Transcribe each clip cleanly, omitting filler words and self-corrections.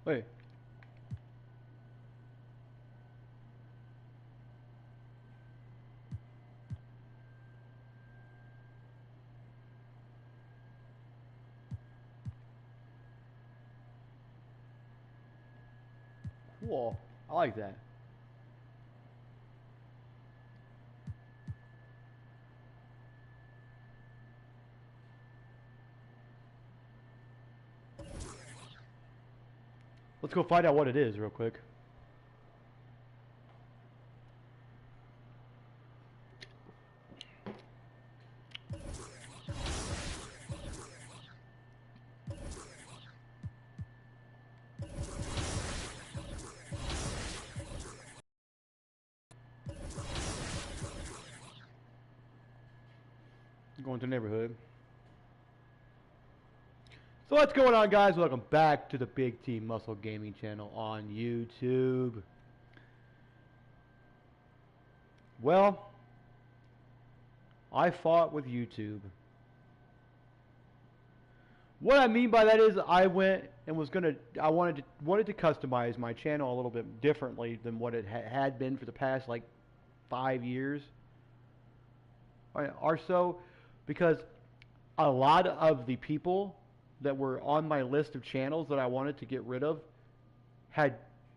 Wait. Cool. I like that. Let's go find out what it is real quick. Going to the neighborhood. So what's going on, guys? Welcome back to the Big T Muscle Gaming channel on YouTube. Well, I fought with YouTube. What I mean by that is I went and wanted to customize my channel a little bit differently than what it had been for the past like 5 years or so, because a lot of the people that were on my list of channels that I wanted to get rid of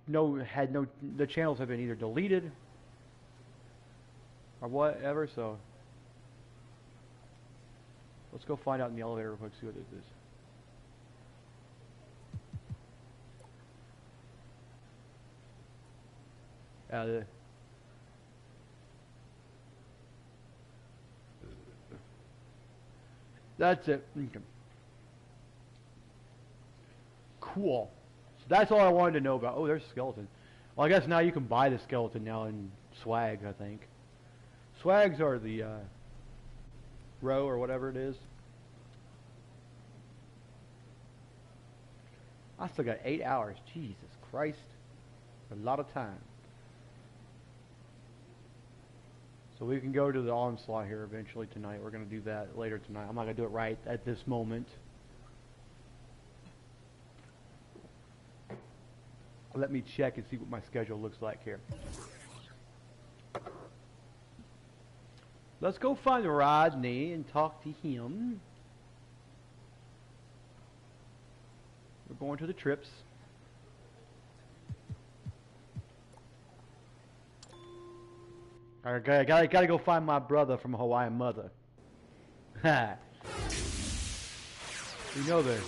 the channels have been either deleted or whatever. So let's go find out in the elevator real quick, see what it is. That's it. Okay. Cool. So that's all I wanted to know about. Oh, there's a skeleton. Well, I guess now you can buy the skeleton now in swags, I think. Swags are the row or whatever it is. I still got 8 hours. Jesus Christ. A lot of time. So we can go to the onslaught here eventually tonight. We're going to do that later tonight. I'm not going to do it right at this moment. Let me check and see what my schedule looks like here. Let's go find Rodney and talk to him. We're going to the trips. I gotta go find my brother from Hawaiian Mother. Ha! You know this.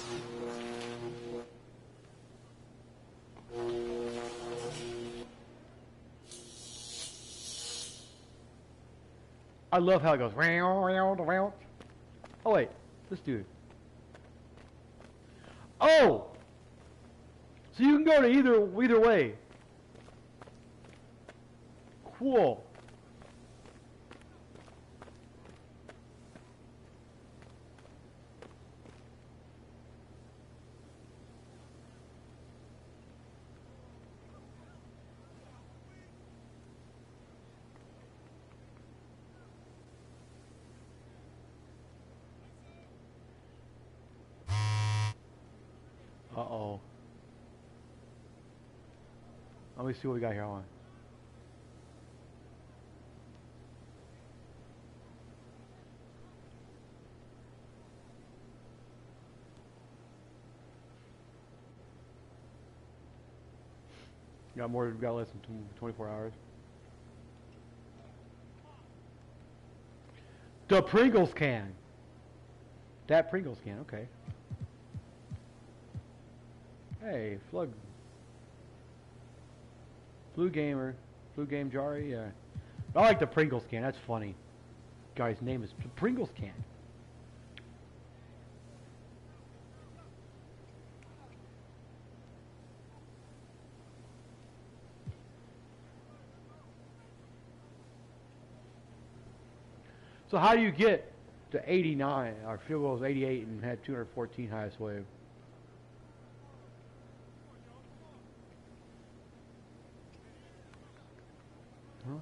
I love how it goes. Oh wait, this dude. Oh! So you can go to either way. Cool. Uh-oh. Let me see what we got here on. We got less than 24 hours. The Pringles can. That Pringles can, okay. Hey, Blue Gamer, Blue Game Jari, yeah. I like the Pringles can, that's funny. Guy's name is the Pringles can. So how do you get to 89? Our field goal was 88 and had 214 highest wave. Huh?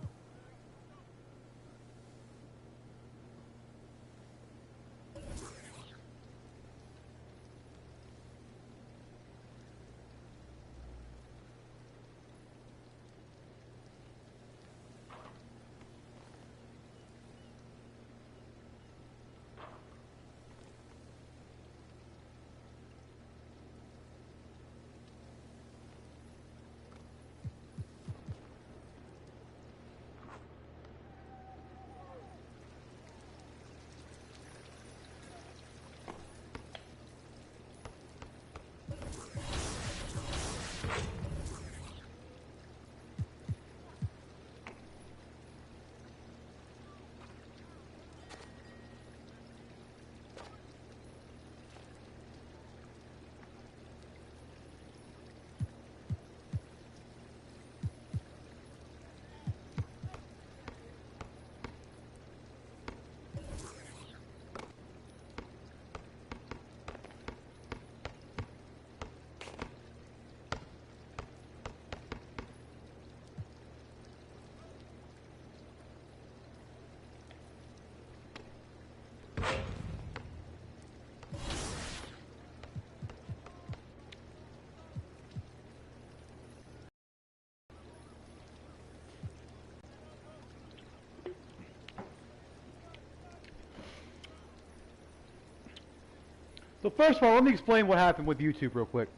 So first of all, let me explain what happened with YouTube real quick.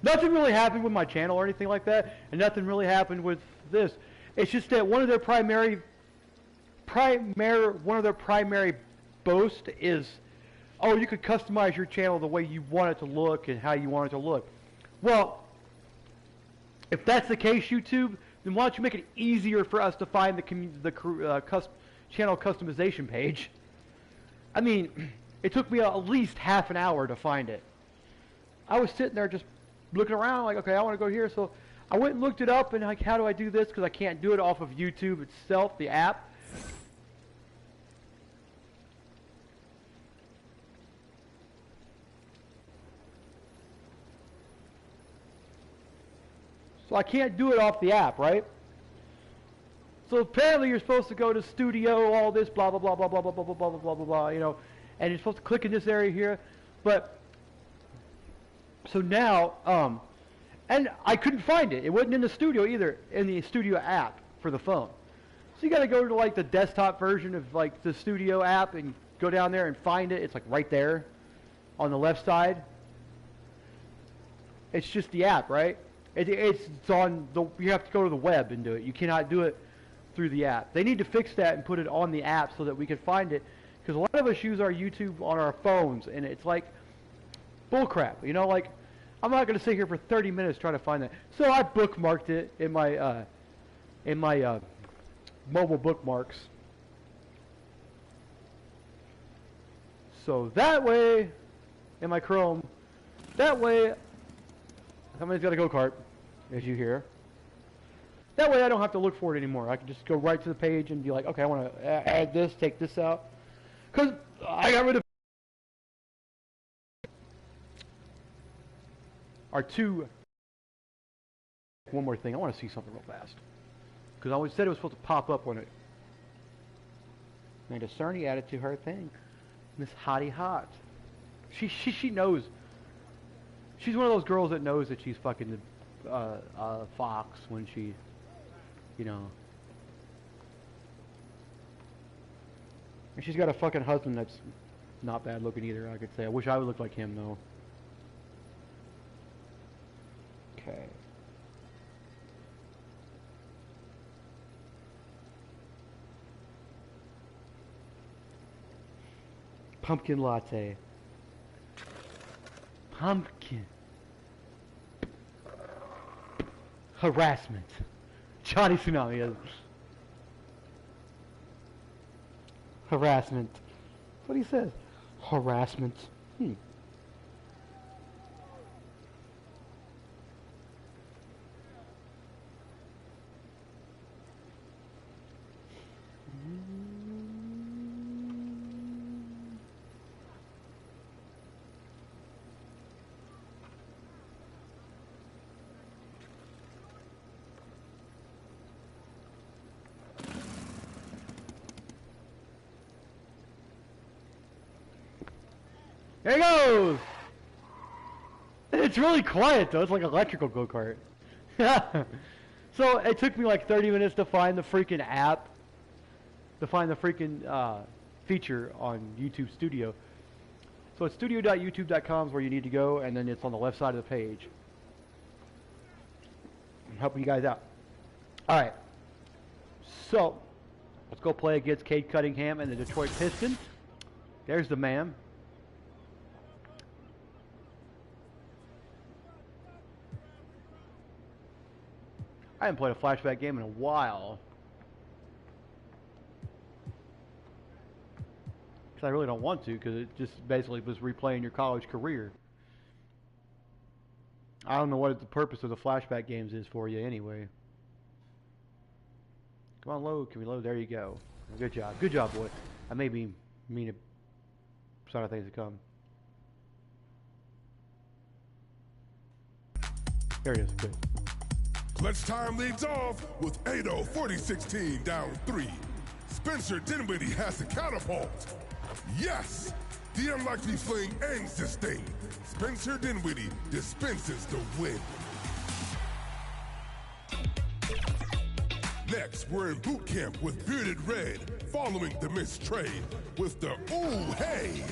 Nothing really happened with my channel or anything like that, and nothing really happened with this. It's just that one of their primary boast is, oh, you could customize your channel the way you want it to look and how you want it to look. Well, if that's the case, YouTube, then why don't you make it easier for us to find the channel customization page? I mean, it took me at least half an hour to find it. I was sitting there just looking around like, okay, I want to go here. So I went and looked it up, and like, how do I do this? Because I can't do it off of YouTube itself, the app. So I can't do it off the app, right? So apparently you're supposed to go to studio, all this, blah, blah, blah, blah, blah, blah, blah, blah, blah, blah, blah, blah, you know, and you're supposed to click in this area here. But, so now, and I couldn't find it. It wasn't in the studio either, in the studio app for the phone. So you got to go to like the desktop version of like the studio app and go down there and find it. It's like right there on the left side. It's just the app, right? It's on the, you have to go to the web and do it. You cannot do it through the app. They need to fix that and put it on the app so that we can find it, because a lot of us use our YouTube on our phones, and it's like bullcrap. You know, like I'm not going to sit here for 30 minutes trying to find that. So I bookmarked it in my mobile bookmarks. So that way, in my Chrome, that way, somebody's got a go-kart, as you hear. That way I don't have to look for it anymore. I can just go right to the page and be like, okay, I want to add this, take this out. Because I got rid of our two. One more thing. I want to see something real fast. Because I always said it was supposed to pop up when it made a Cerny added to her thing. Miss Hottie Hot. She knows. She's one of those girls that knows that she's fucking Fox when she, you know. And she's got a fucking husband that's not bad looking either, I could say. I wish I would look like him, though. Okay. Pumpkin latte. Pumpkin. Harassment. Johnny Tsunami is. Harassment. That's what he says. Harassment. There he goes! It's really quiet though, it's like an electrical go-kart. So it took me like 30 minutes to find the freaking app, to find the freaking feature on YouTube Studio. So it's studio.youtube.com is where you need to go, and then it's on the left side of the page. I'm helping you guys out. Alright, so let's go play against Cade Cunningham and the Detroit Pistons. There's the man. I haven't played a flashback game in a while. Because I really don't want to, because it just basically was replaying your college career. I don't know what the purpose of the flashback games is for you anyway. Come on, load. Can we load? There you go. Good job. Good job, boy. I may be mean to start things to come. There it is. Good. Clutch time leads off with Ado 40-16 down 3. Spencer Dinwiddie has the catapult. Yes! The unlikely fling ends this thing. Spencer Dinwiddie dispenses the win. Next, we're in boot camp with Bearded Red, following the missed trade with the ooh hey.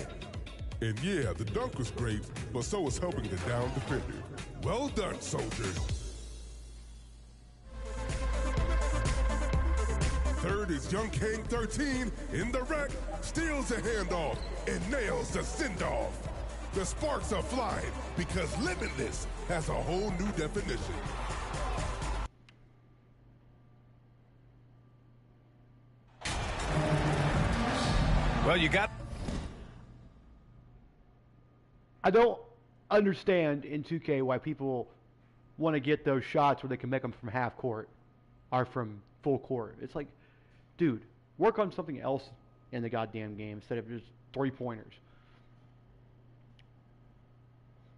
And yeah, the dunk was great, but so was helping the down defender. Well done, soldiers. Third is Young King 13 in the rack, steals a handoff and nails the send-off. The sparks are flying because Limitless has a whole new definition. Well, you got... I don't understand in 2K why people want to get those shots where they can make them from half court or from full court. It's like, dude, work on something else in the goddamn game instead of just three-pointers.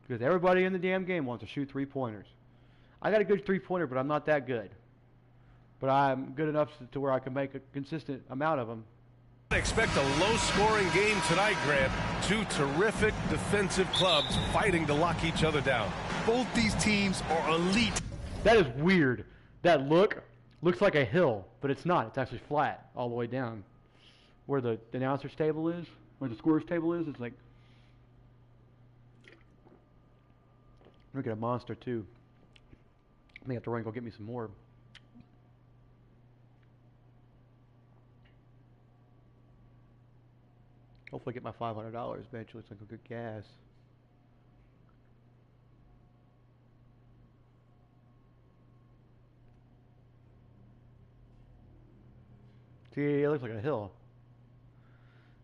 Because everybody in the damn game wants to shoot three-pointers. I got a good three-pointer, but I'm not that good. But I'm good enough to where I can make a consistent amount of them. I expect a low-scoring game tonight, Grant. Two terrific defensive clubs fighting to lock each other down. Both these teams are elite. That is weird. That looks like a hill, but it's not. It's actually flat all the way down. Where the announcer's table is, where the scorer's table is, it's like... Look at a monster, too. I may have to run and go get me some more. Hopefully I get my $500 eventually so I can get gas. See, it looks like a hill.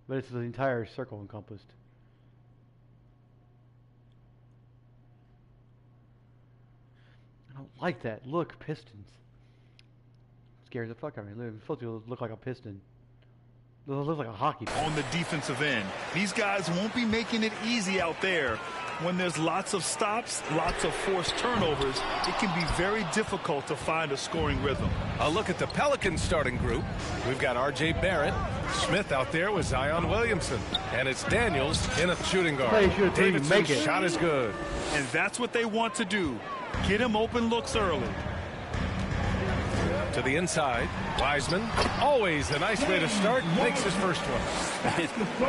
But it's the entire circle encompassed. I don't like that. Look, pistons. Scares the fuck out of me. It's supposed to look like a piston. It looks like a hockey puck. On the defensive end, these guys won't be making it easy out there. When there's lots of stops, lots of forced turnovers, it can be very difficult to find a scoring rhythm. A look at the Pelicans starting group. We've got R.J. Barrett. Smith out there with Zion Williamson. And it's Daniels in a shooting guard. Davidson's shot is good. And that's what they want to do. Get him open looks early. To the inside, Wiseman, always a nice way to start, makes his first one.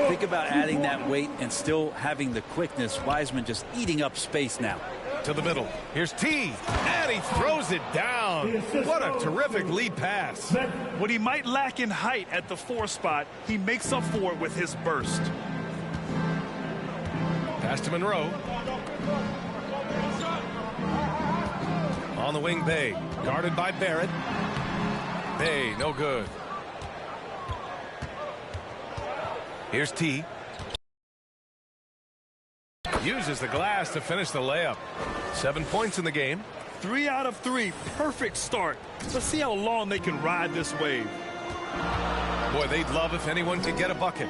Think about adding that weight and still having the quickness. Wiseman just eating up space now. To the middle, here's T, and he throws it down. What a terrific lead pass. What he might lack in height at the 4 spot, he makes up for it with his burst. Pass to Monroe. On the wing, Bay, guarded by Barrett. Bay, no good. Here's T. Uses the glass to finish the layup. 7 points in the game. 3 out of 3, perfect start. Let's see how long they can ride this wave. Boy, they'd love if anyone could get a bucket.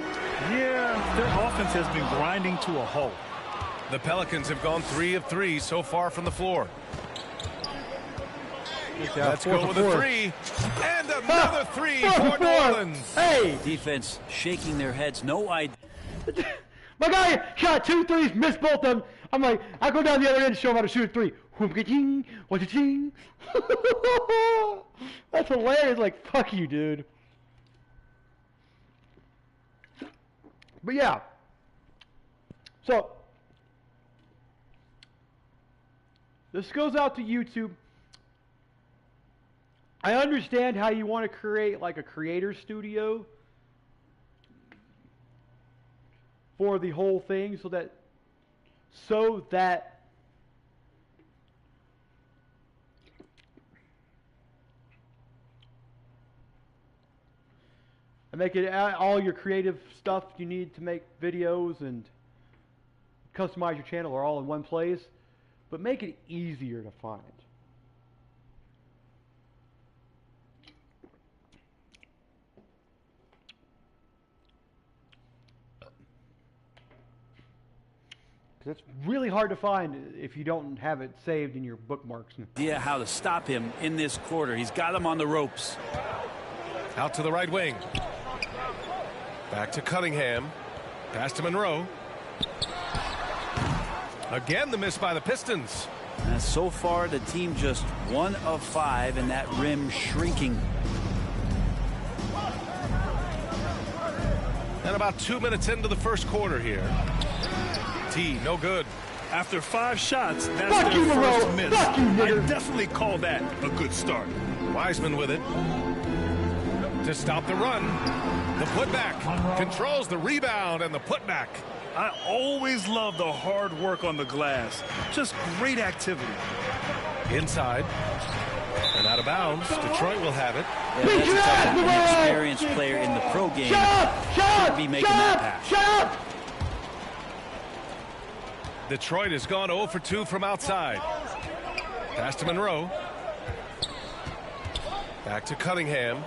Yeah, their offense has been grinding to a halt. The Pelicans have gone 3 of 3 so far from the floor. Let's go with a 3. And another 3 for New Orleans. Hey! Defense shaking their heads. No idea. My guy shot 2 threes, missed both of them. I'm like, I go down the other end and show him how to shoot a 3. Whoop-ka-ching, what-cha-ching. That's hilarious. Like, fuck you, dude. But yeah. So, this goes out to YouTube. I understand how you want to create like a creator studio for the whole thing so that and make it all your creative stuff you need to make videos and customize your channel are all in one place, but make it easier to find. Because it's really hard to find if you don't have it saved in your bookmarks. Idea how to stop him in this quarter. He's got him on the ropes. Out to the right wing. Back to Cunningham. Pass to Monroe. Again, the miss by the Pistons. So far, the team just 1 of 5, and that rim shrinking. And about 2 minutes into the first quarter here. T, no good. After 5 shots, that's their first miss. I definitely call that a good start. Wiseman with it. To stop the run. The putback. Controls the rebound and the putback. I always love the hard work on the glass. Just great activity. Inside. And out of bounds. Detroit will have it. Yeah, that's an experienced player in the pro game. Should be making that pass. Detroit has gone 0 for 2 from outside. Pass to Monroe. Back to Cunningham.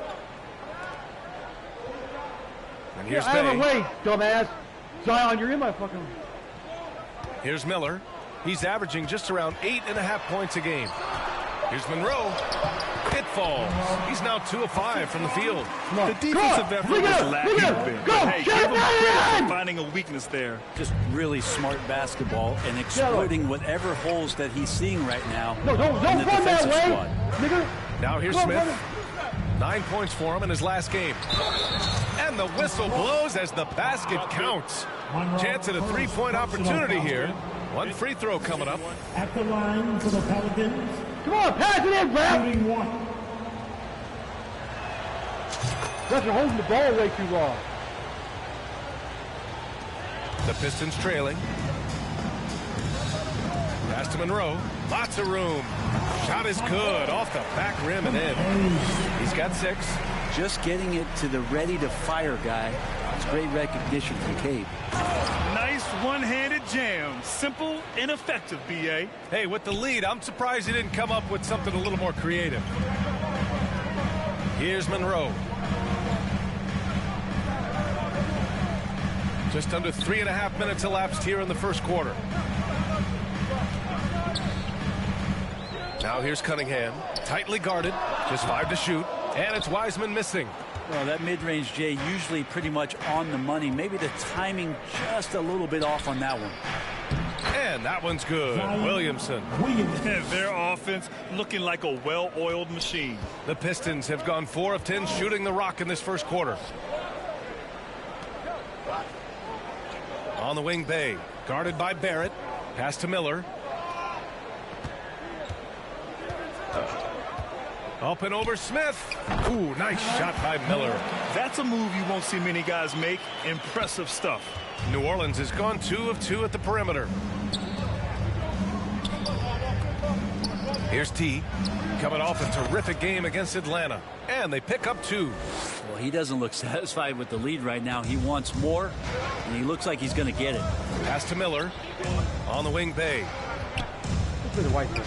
And here's Out of the Bay. way, dumbass. Zion, you're in my fucking... Here's Miller. He's averaging just around 8.5 points a game. Here's Monroe. It falls. He's now 2 of 5 from the field. The defensive effort was lacking a bit. Hey, give him credit for finding a weakness there. Just really smart basketball and exploiting whatever holes that he's seeing right now. No, don't run that way, nigga. Now here's Smith. 9 points for him in his last game. And the whistle blows as the basket counts. Chance at a 3-point opportunity here. One free throw coming up. At the line for the Pelicans. Come on, pass it in, Brad. Shooting 1. Guys are holding the ball way too long. The Pistons trailing. Pass to Monroe. Lots of room. Shot is good. Off the back rim and in. He's got 6. Just getting it to the ready-to-fire guy. It's great recognition from Cade. Nice one-handed jam. Simple and effective, B.A. Hey, with the lead, I'm surprised he didn't come up with something a little more creative. Here's Monroe. Just under 3.5 minutes elapsed here in the first quarter. Now here's Cunningham. Tightly guarded. Just 5 to shoot. And it's Wiseman missing. Well, that mid-range, Jay, usually pretty much on the money. Maybe the timing just a little bit off on that one. And that one's good. Williamson. And their offense looking like a well-oiled machine. The Pistons have gone 4 of 10 shooting the rock in this first quarter. On the wing, Bay. Guarded by Barrett. Pass to Miller. Up and over Smith. Ooh, nice shot by Miller. That's a move you won't see many guys make. Impressive stuff. New Orleans has gone 2 of 2 at the perimeter. Here's T. Coming off a terrific game against Atlanta. And they pick up 2. Well, he doesn't look satisfied with the lead right now. He wants more, and he looks like he's going to get it. Pass to Miller. On the wing, Bay. Look for the white man.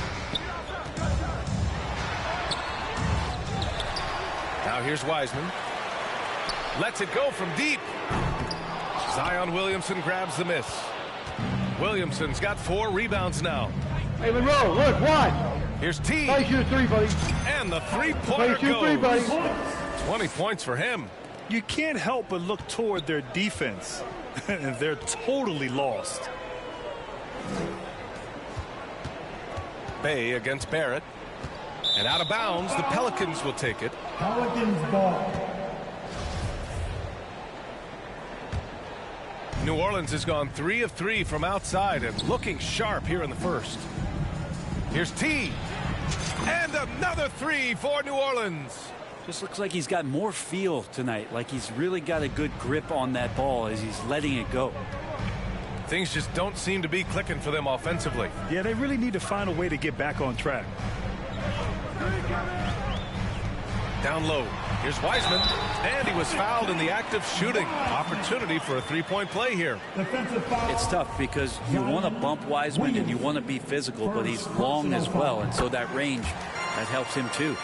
Now here's Wiseman. Lets it go from deep. Zion Williamson grabs the miss. Williamson's got 4 rebounds now. Hey, Monroe, look, watch. Here's T. Play shoot 3, buddy. And the three-pointer Play shoot 3, buddy. 20 points for him. You can't help but look toward their defense. They're totally lost. Bay against Barrett. And out of bounds, the Pelicans will take it. Pelicans ball. New Orleans has gone 3 of 3 from outside and looking sharp here in the first. Here's T. And another 3 for New Orleans. Just looks like he's got more feel tonight, like he's really got a good grip on that ball as he's letting it go. Things just don't seem to be clicking for them offensively. Yeah, they really need to find a way to get back on track. Down low. Here's Wiseman. And he was fouled in the act of shooting. Opportunity for a 3-point play here. It's tough because you want to bump Wiseman and you want to be physical, but he's long as well, and so that range, that helps him too.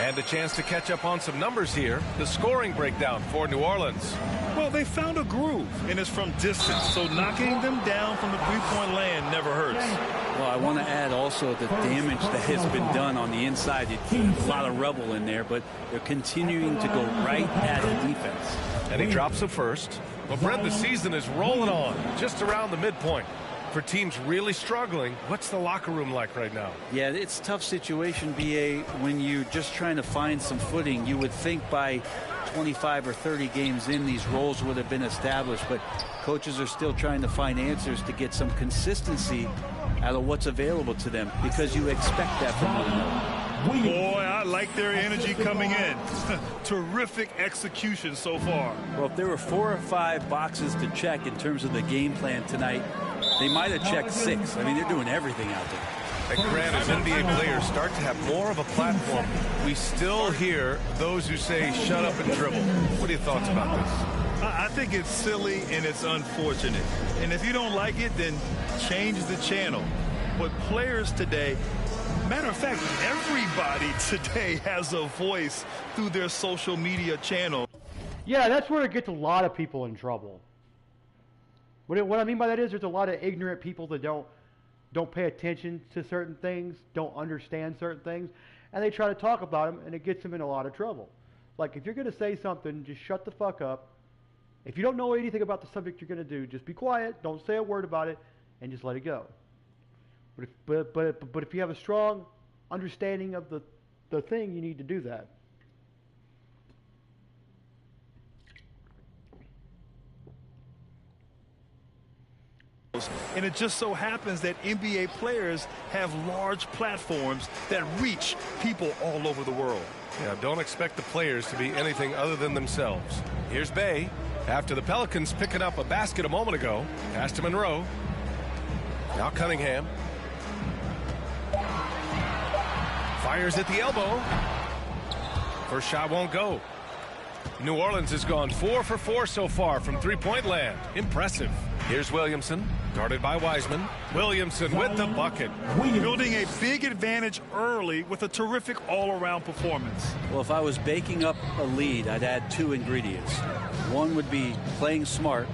And a chance to catch up on some numbers here. The scoring breakdown for New Orleans. Well, they found a groove, and it's from distance, so knocking them down from the three-point land never hurts. Well, I want to add also the damage that has been done on the inside. A lot of rubble in there, but they're continuing to go right at the defense. And he drops the first. Well, Brent, the season is rolling on just around the midpoint. For teams really struggling, what's the locker room like right now? Yeah, it's a tough situation, BA, when you're just trying to find some footing. You would think by 25 or 30 games in, these roles would have been established, but coaches are still trying to find answers to get some consistency out of what's available to them, because you expect that from one another. Boy, I like their energy coming in. Terrific execution so far. Well, if there were 4 or 5 boxes to check in terms of the game plan tonight, they might have checked 6. I mean, they're doing everything out there. And Grant, as NBA players start to have more of a platform, we still hear those who say, shut up and dribble. What are your thoughts about this? I think it's silly and it's unfortunate. And if you don't like it, then change the channel. But players today, matter of fact, everybody today has a voice through their social media channel. Yeah, that's where it gets a lot of people in trouble. What I mean by that is there's a lot of ignorant people that don't pay attention to certain things, don't understand certain things, and they try to talk about them, and it gets them in a lot of trouble. Like, if you're going to say something, just shut the fuck up. If you don't know anything about the subject you're going to do, just be quiet, don't say a word about it, and just let it go. But if you have a strong understanding of the thing, you need to do that. And it just so happens that NBA players have large platforms that reach people all over the world. Yeah, don't expect the players to be anything other than themselves. Here's Bay. After the Pelicans picking up a basket a moment ago, pass to Monroe. Now Cunningham. Fires at the elbow. First shot won't go. New Orleans has gone 4 for 4 so far from three-point land. Impressive. Here's Williamson, guarded by Wiseman. Williamson with the bucket. Building a big advantage early with a terrific all-around performance. Well, if I was baking up a lead, I'd add 2 ingredients. One would be playing smart.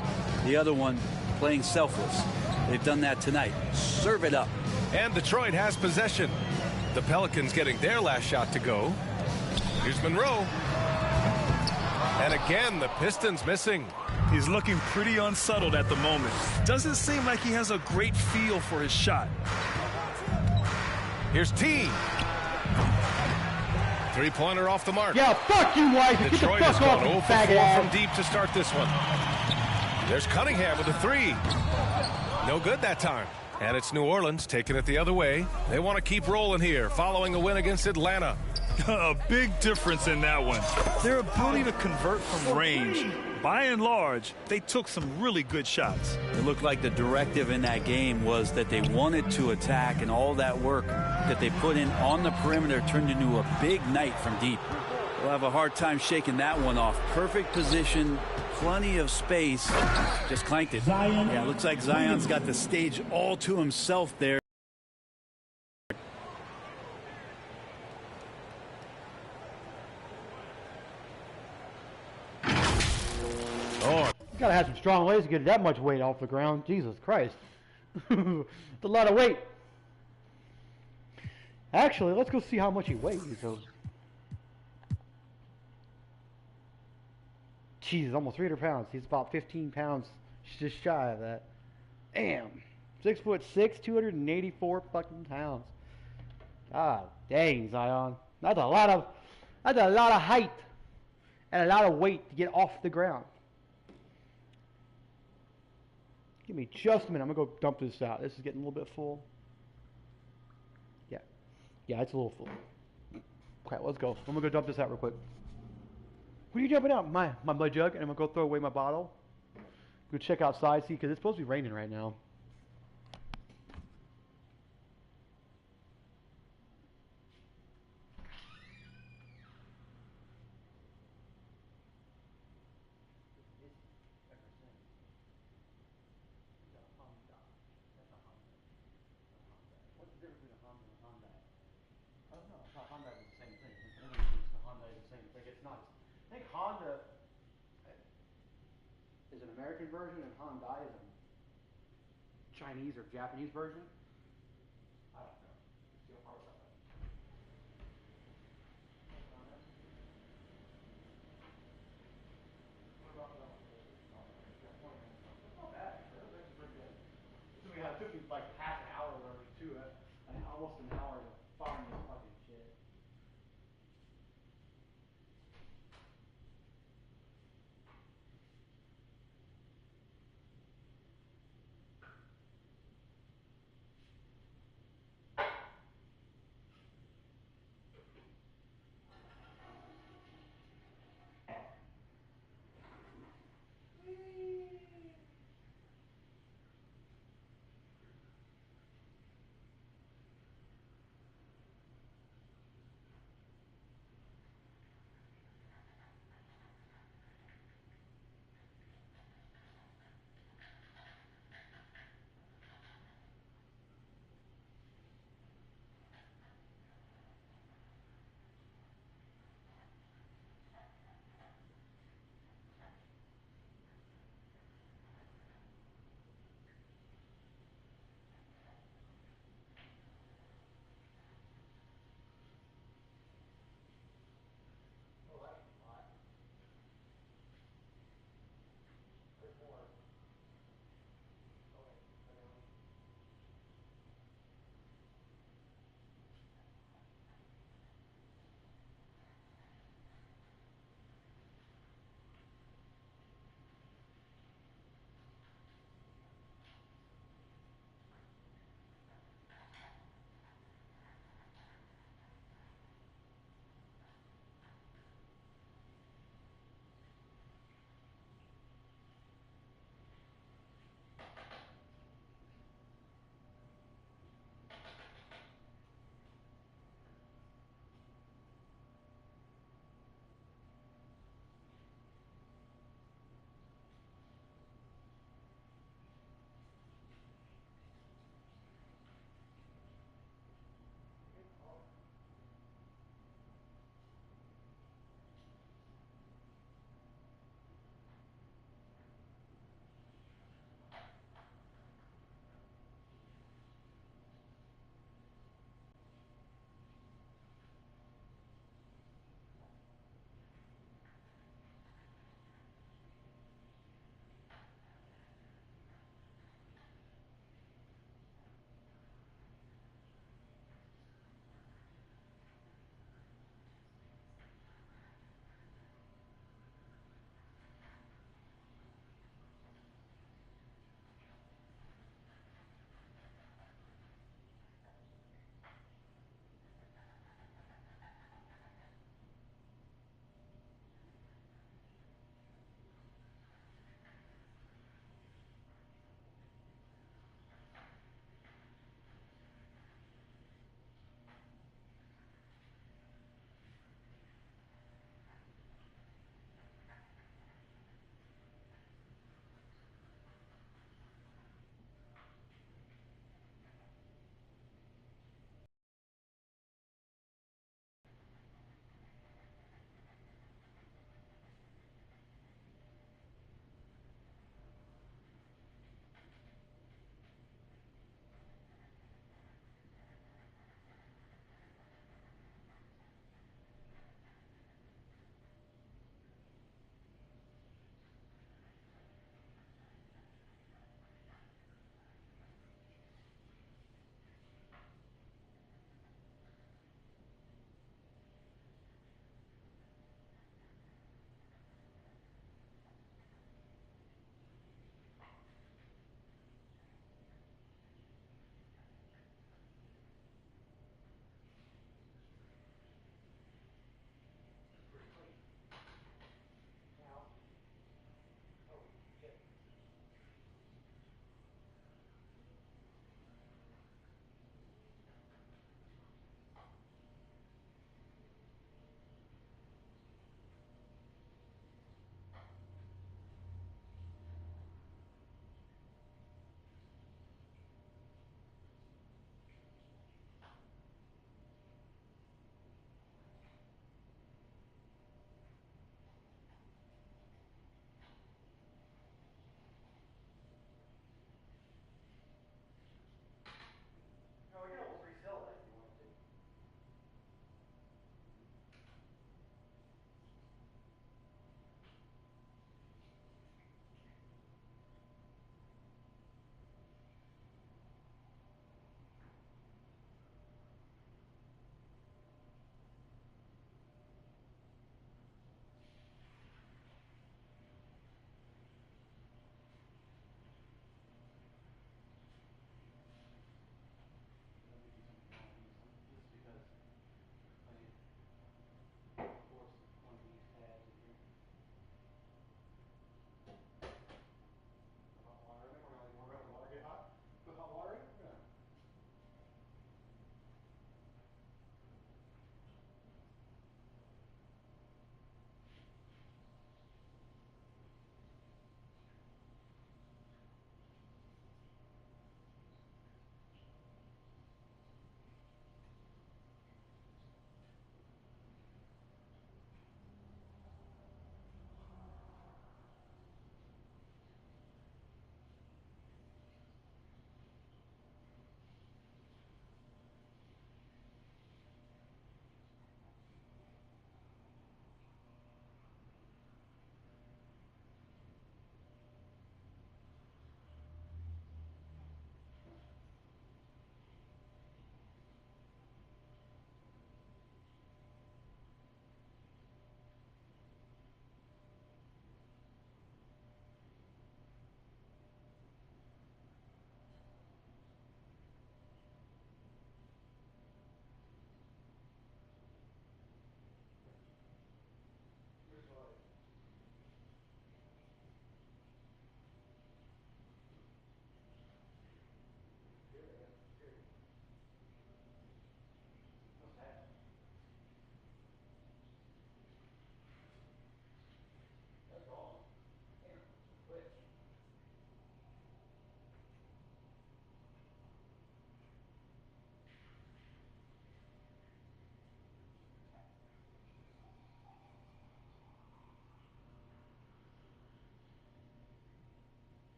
The other one, playing selfless. They've done that tonight. Serve it up. And Detroit has possession. The Pelicans getting their last shot to go. Here's Monroe. And again, the Pistons missing. He's looking pretty unsettled at the moment. Doesn't seem like he has a great feel for his shot. Here's T. Three-pointer off the mark. Yeah, fuck you, Wiseman. Detroit has gone 0 for 4 from deep to start this one. There's Cunningham with a 3. No good that time. And it's New Orleans taking it the other way. They want to keep rolling here following a win against Atlanta. A big difference in that one. Their ability to convert from range. By and large, they took some really good shots. It looked like the directive in that game was that they wanted to attack, and all that work that they put in on the perimeter turned into a big night from deep. We'll have a hard time shaking that one off. Perfect position, plenty of space. Just clanked it. Yeah, it looks like Zion's got the stage all to himself there. You gotta have some strong legs to get that much weight off the ground. Jesus Christ. It's a lot of weight. Actually, let's go see how much he weighs. So, Jesus, almost 300 pounds. He's about 15 pounds just shy of that. Damn. 6'6", 284 fucking pounds. God dang, Zion. That's a lot of height and a lot of weight to get off the ground. Give me just a minute. I'm going to go dump this out. This is getting a little bit full. Yeah, it's a little full. Okay, let's go. I'm going to go dump this out real quick. What are you jumping out? My mud jug, and I'm going to go throw away my bottle. Go check outside, see, because it's supposed to be raining right now. I think Honda is an American version and Hyundai is a Chinese or Japanese version. I don't know. It took me like half an hour or two, almost an hour to find this fucking shit.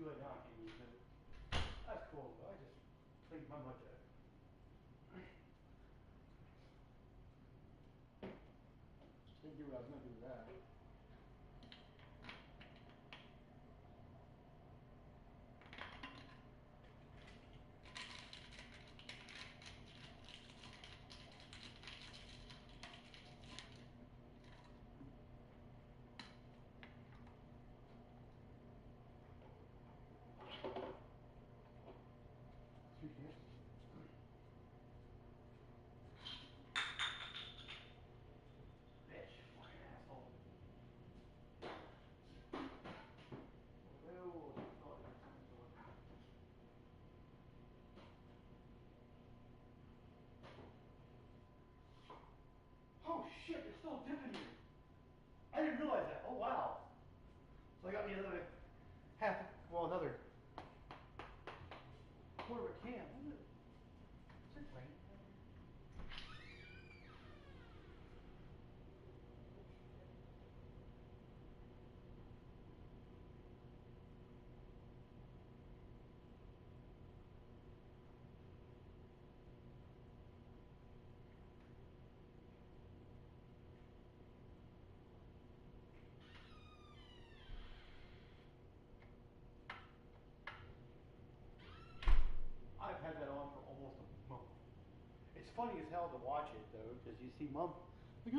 too late now, I can't use it. That's cool, though. I just cleaned my mud up. Didn't do what I was going to do with that. Bitch, fucking asshole. Oh shit, it's still dipping here. I didn't realize that. Oh wow. So I got me another another quarter of a can. Is it raining? I've had that on for almost a month. It's funny as hell to watch it though, because you see Mom, like,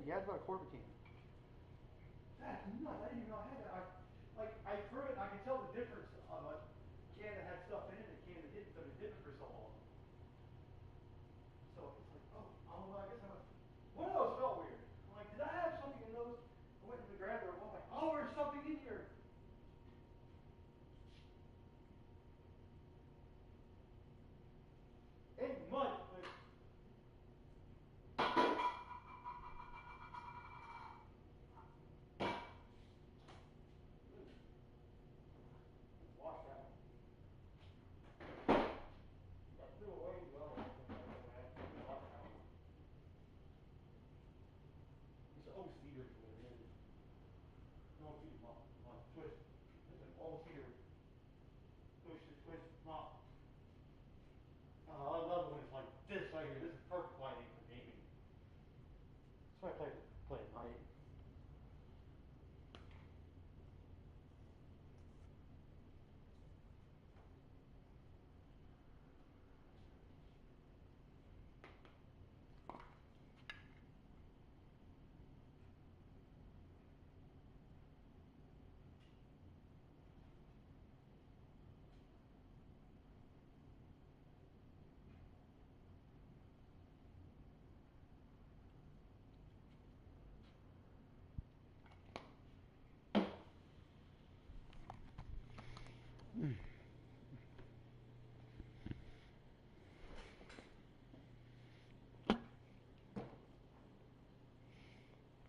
yeah, it's about a quarter of a can. That's nuts. I didn't even know I had that. I threw it and I could tell the difference of a can that had stuff in it and a can that didn't, but it didn't for so long. So it's like, oh, I guess I must. One of those felt weird. I'm like, did I have something in those? I went to grab it. I'm like, oh, there's something in here. Ain't much, but. Wash that one. That flew away well. Wash that one. It's an old cedar is what it is. An old cedar mop. Twist. It's an old cedar. Push the twist mop. I love it when it's like this right here. This is perfect lighting for gaming. That's why I play at night.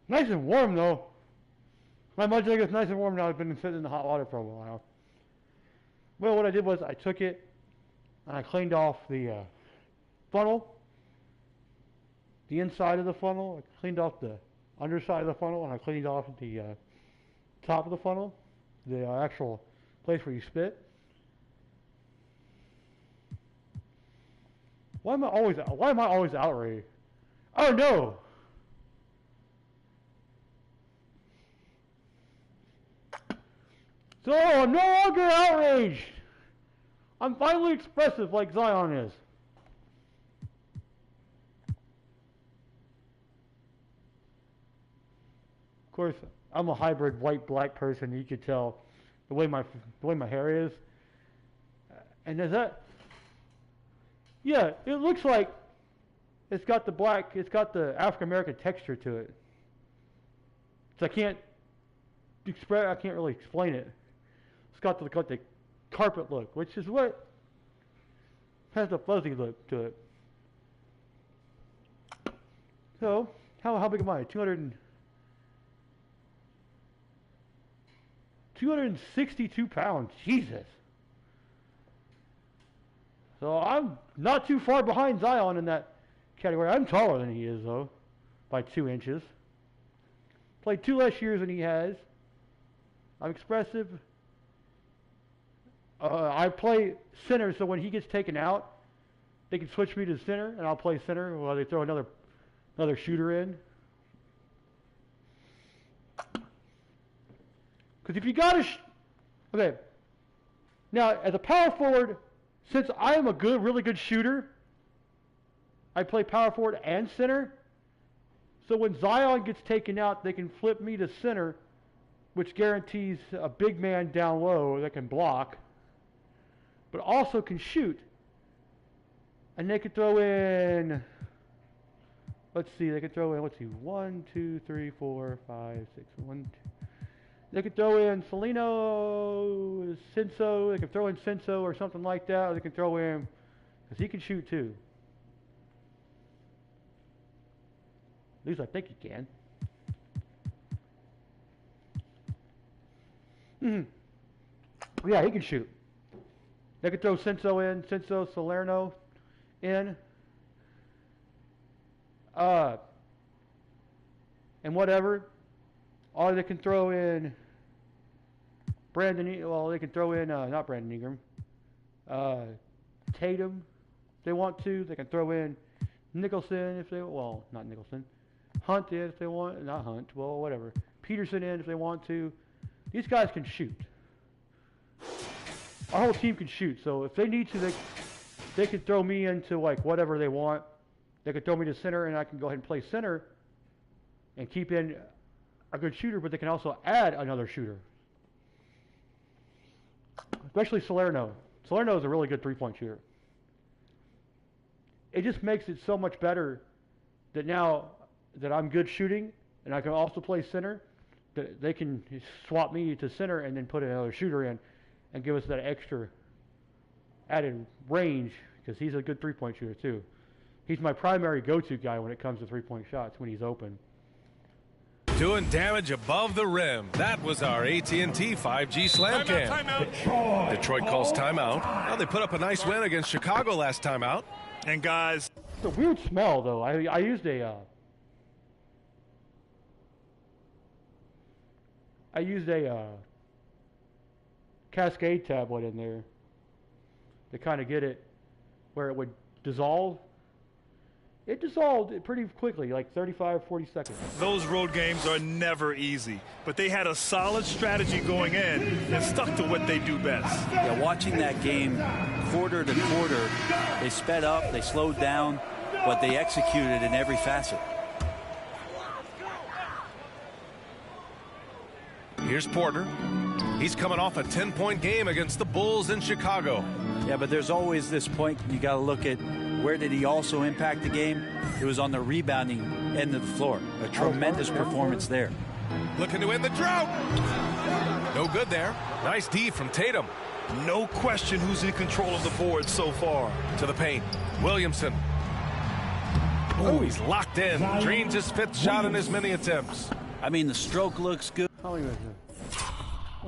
Nice and warm though. My mud jug is nice and warm now. I've been sitting in the hot water for a while. Well, what I did was I took it and I cleaned off the funnel, the inside of the funnel. I cleaned off the underside of the funnel, and I cleaned off the top of the funnel, the actual place where you spit. Why am I always outraged? Oh no! So I'm no longer outraged. I'm finally expressive like Zion is. Of course, I'm a hybrid white-black person. You could tell the way my hair is. And is that? Yeah, it looks like it's got the black. It's got the African American texture to it. So I can't really explain it. It's got the carpet look, which is what has the fuzzy look to it. So, how big am I? 262 pounds. Jesus. So I'm not too far behind Zion in that category. I'm taller than he is though, by 2 inches. Played 2 less years than he has. I'm expressive. I play center, so when he gets taken out, they can switch me to center, and I'll play center while they throw another shooter in. Because if you got to... Okay. Now, as a power forward, since I am a really good shooter, I play power forward and center. So when Zion gets taken out, they can flip me to center, which guarantees a big man down low that can block, but also can shoot. And they could throw in, let's see, 1, 2, 3, 4, 5, 6, 1, 2. They could throw in Salino, Cinso, they could throw in Cinso or something like that, or they can throw in, because he can shoot too. At least I think he can. Yeah, he can shoot. They could throw Cinso in, Salerno in. And whatever. Or they can throw in they can throw in, not Brandon Ingram. Tatum, if they want to. They can throw in Nicholson if they, well, not Nicholson. Hunt in if they want, not Hunt, well, whatever. Peterson in if they want to. These guys can shoot. Our whole team can shoot, so if they need to, they could throw me into like whatever they want. They could throw me to center, and I can go ahead and play center and keep in a good shooter, but they can also add another shooter. Especially Salerno. Salerno is a really good three-point shooter. It just makes it so much better that now that I'm good shooting and I can also play center, that they can swap me to center and then put another shooter in and give us that extra added range, because he's a good three-point shooter too. He's my primary go-to guy when it comes to three-point shots when he's open. Doing damage above the rim. That was our AT&T 5G Slam Cam. Detroit calls timeout. Well, they put up a nice win against Chicago last time out. And guys, it's a weird smell though. I used a Cascade tablet in there to kind of get it where it would dissolve. It dissolved pretty quickly, like 35, 40 seconds. those road games are never easy, but they had a solid strategy going in and stuck to what they do best. Yeah, watching that game quarter to quarter, they sped up, they slowed down, but they executed in every facet. Here's Porter. He's coming off a 10-point game against the Bulls in Chicago. Yeah, but there's always this point you got to look at, where did he also impact the game? It was on the rebounding end of the floor. A tremendous performance there. Looking to end the drought. No good there. Nice D from Tatum. No question who's in control of the board so far. To the paint. Williamson. Oh, he's locked in. Drains his fifth shot in as many attempts. I mean, the stroke looks good.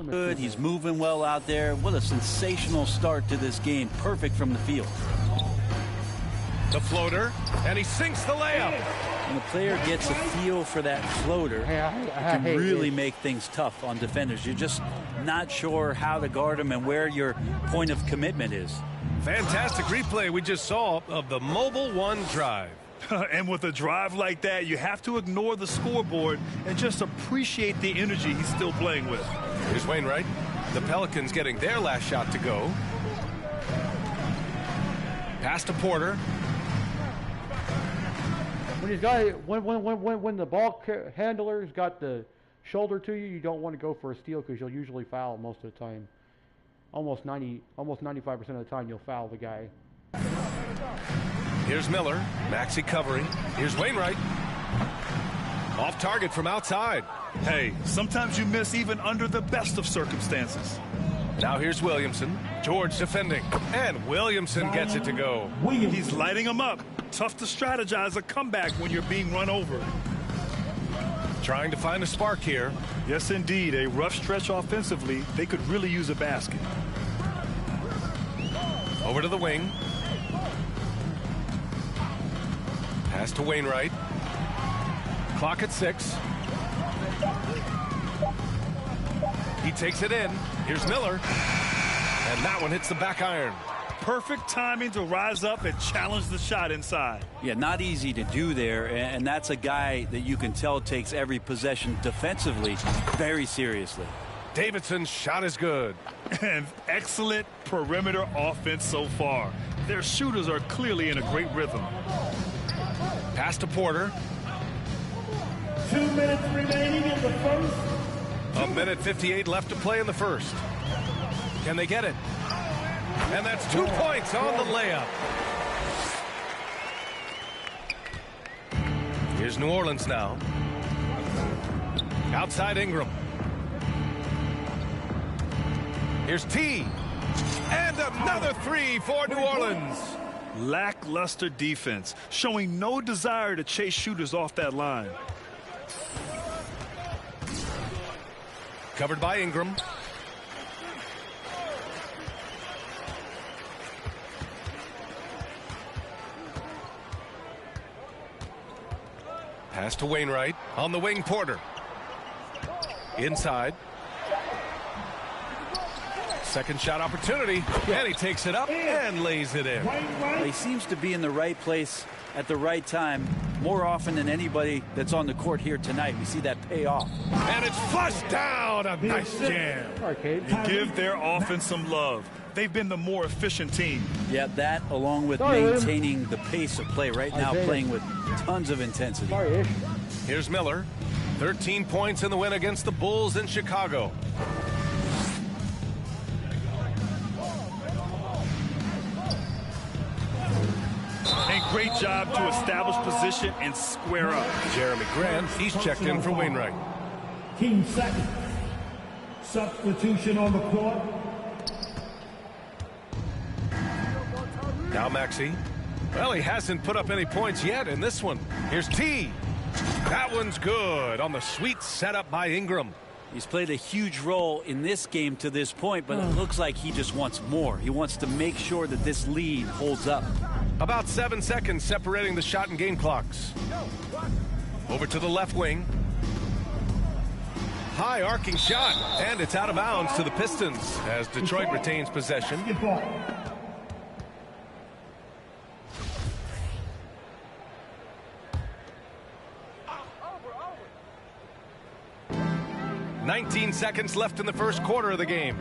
Good. He's moving well out there. What a sensational start to this game. Perfect from the field. The floater, and he sinks the layup. When a player gets a feel for that floater, it can really make things tough on defenders. You're just not sure how to guard them and where your point of commitment is. Fantastic replay we just saw of the Mobile One drive. And with a drive like that, you have to ignore the scoreboard and just appreciate the energy he's still playing with. Here's Wainwright. The Pelicans getting their last shot to go. Pass to Porter. When the ball handler's got the shoulder to you, you don't want to go for a steal because you'll usually foul most of the time. Almost 95% of the time you'll foul the guy. Here's Miller. Maxey covering. Here's Wainwright. Off target from outside. Hey, sometimes you miss even under the best of circumstances. Now here's Williamson. George defending. And Williamson gets it to go. He's lighting them up. Tough to strategize a comeback when you're being run over. Trying to find a spark here. Yes, indeed. A rough stretch offensively. They could really use a basket. Over to the wing. Pass to Wainwright. Clock at 6. He takes it in. Here's Miller. And that one hits the back iron. Perfect timing to rise up and challenge the shot inside. Yeah, not easy to do there, and that's a guy that you can tell takes every possession defensively very seriously. Davidson's shot is good. And excellent perimeter offense so far. Their shooters are clearly in a great rhythm. Pass to Porter. 2 minutes remaining in the first. A minute 58 left to play in the first. Can they get it? And that's 2 points on the layup. Here's New Orleans now. Outside Ingram. Here's T. And another three for New Orleans. Lackluster defense, showing no desire to chase shooters off that line. Covered by Ingram. Pass to Wainwright. On the wing, Porter. Inside. Second shot opportunity. And he takes it up and lays it in. He seems to be in the right place at the right time more often than anybody that's on the court here tonight. We see that pay off. And it's flushed down. A nice jam. Arcade. You give their offense some love. They've been the more efficient team. Yeah, that along with maintaining the pace of play right now, playing with tons of intensity. Sorry. Here's Miller. 13 points in the win against the Bulls in Chicago. And great job to establish position and square up. Jeremy Grant, he's checked in for Wainwright. King second. Substitution on the court. Now Maxey. Well, he hasn't put up any points yet in this one. Here's T. That one's good on the sweet setup by Ingram. He's played a huge role in this game to this point, but it looks like he just wants more. He wants to make sure that this lead holds up. About 7 seconds separating the shot and game clocks. Over to the left wing. High arcing shot, and it's out of bounds to the Pistons as Detroit retains possession. 19 seconds left in the first quarter of the game.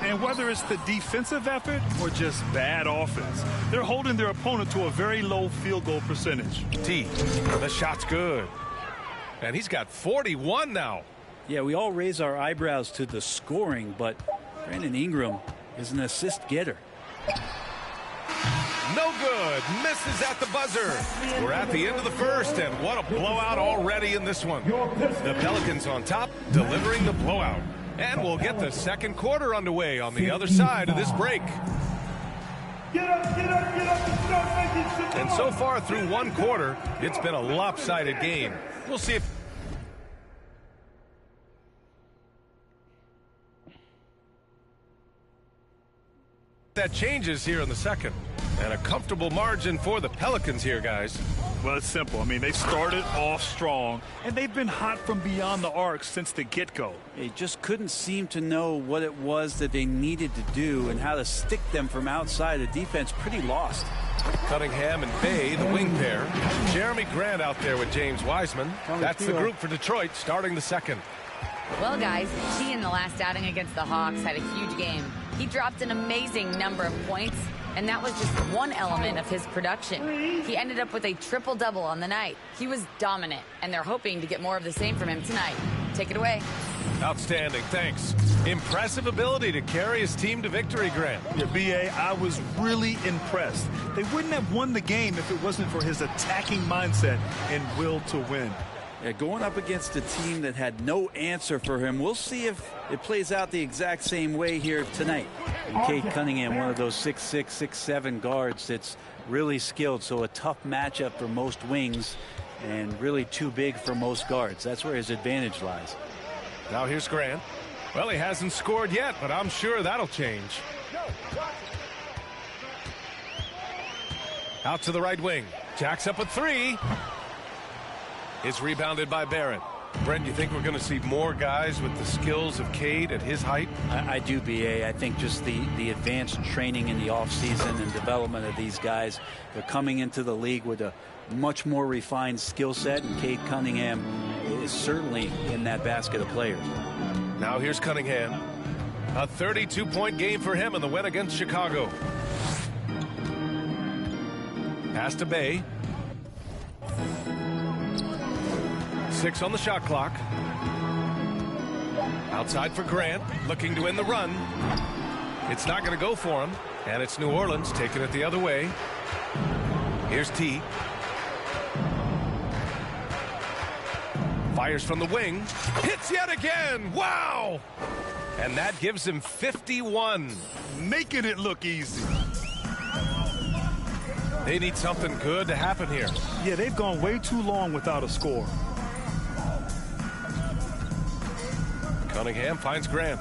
And whether it's the defensive effort or just bad offense, they're holding their opponent to a very low field goal percentage. T, the shot's good. And he's got 41 now. Yeah, we all raise our eyebrows to the scoring, but Brandon Ingram is an assist getter. No good. Misses at the buzzer. We're at the end of the first, and what a blowout already in this one. The Pelicans on top, delivering the blowout. And we'll get the second quarter underway on the other side of this break. And so far through one quarter, it's been a lopsided game. We'll see if that changes here in the second. And a comfortable margin for the Pelicans here, guys. Well, it's simple. I mean, they started off strong, and they've been hot from beyond the arc since the get-go. They just couldn't seem to know what it was that they needed to do and how to stick them from outside. The defense pretty lost. Cunningham and Bay, the wing pair. Jeremy Grant out there with James Wiseman. That's the group for Detroit starting the second. Well, guys, T in the last outing against the Hawks had a huge game. He dropped an amazing number of points, and that was just one element of his production. He ended up with a triple-double on the night. He was dominant, and they're hoping to get more of the same from him tonight. Take it away. Outstanding, thanks. Impressive ability to carry his team to victory, Grant. Yeah, B.A., I was really impressed. They wouldn't have won the game if it wasn't for his attacking mindset and will to win. Yeah, going up against a team that had no answer for him. We'll see if it plays out the exact same way here tonight. And Cade Cunningham, one of those 6'6", 6'7" guards that's really skilled. So a tough matchup for most wings and really too big for most guards. That's where his advantage lies. Now here's Grant. Well, he hasn't scored yet, but I'm sure that'll change. Out to the right wing. Jacks up a three. It's rebounded by Barrett. Brent, you think we're going to see more guys with the skills of Cade at his height? I do, B.A. I think just the advanced training in the offseason and development of these guys. They're coming into the league with a much more refined skill set, and Cade Cunningham is certainly in that basket of players. Now here's Cunningham. A 32-point game for him in the win against Chicago. Pass to Bay. 6 on the shot clock. Outside for Grant, looking to win the run. It's not going to go for him, and it's New Orleans taking it the other way. Here's T. Fires from the wing. Hits yet again. Wow! And that gives him 51. Making it look easy. They need something good to happen here. Yeah, they've gone way too long without a score. Cunningham finds Grant.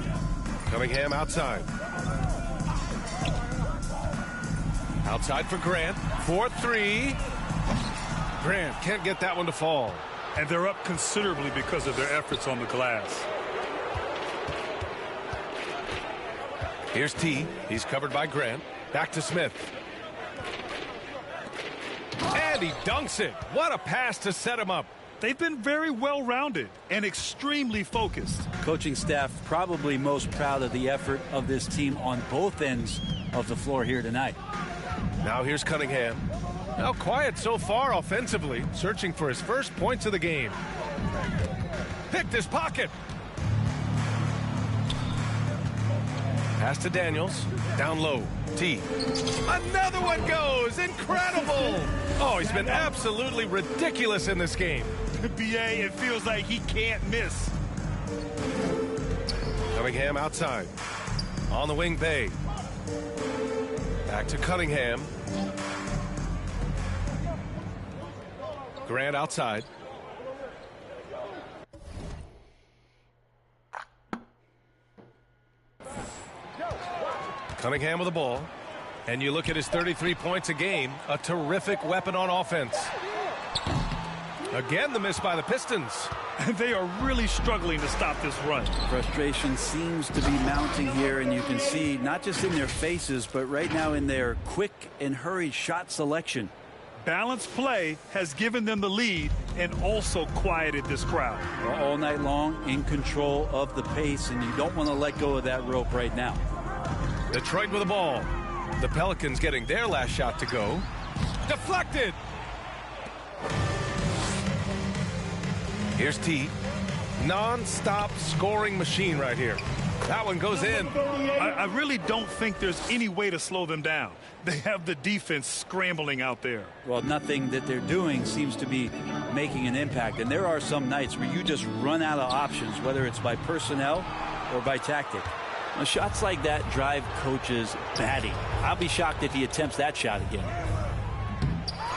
Cunningham outside. Outside for Grant. 4-3. Grant can't get that one to fall. And they're up considerably because of their efforts on the glass. Here's T. He's covered by Grant. Back to Smith. And he dunks it. What a pass to set him up. They've been very well-rounded and extremely focused. Coaching staff probably most proud of the effort of this team on both ends of the floor here tonight. Now here's Cunningham. Now quiet so far offensively, searching for his first points of the game. Picked his pocket. Pass to Daniels. Down low. T. Another one goes. Incredible. Oh, he's been absolutely ridiculous in this game. BA, it feels like he can't miss. Cunningham outside. On the wing, Bay. Back to Cunningham. Grant outside. Cunningham with the ball. And you look at his 33 points a game, a terrific weapon on offense. Again, the miss by the Pistons. And they are really struggling to stop this run. Frustration seems to be mounting here, and you can see not just in their faces, but right now in their quick and hurried shot selection. Balanced play has given them the lead and also quieted this crowd. All night long, in control of the pace, and you don't want to let go of that rope right now. Detroit with the ball. The Pelicans getting their last shot to go. Deflected. Here's T. Non-stop scoring machine right here. That one goes in. I really don't think there's any way to slow them down. They have the defense scrambling out there. Well, nothing that they're doing seems to be making an impact. And there are some nights where you just run out of options, whether it's by personnel or by tactic. Now, shots like that drive coaches batty. I'll be shocked if he attempts that shot again.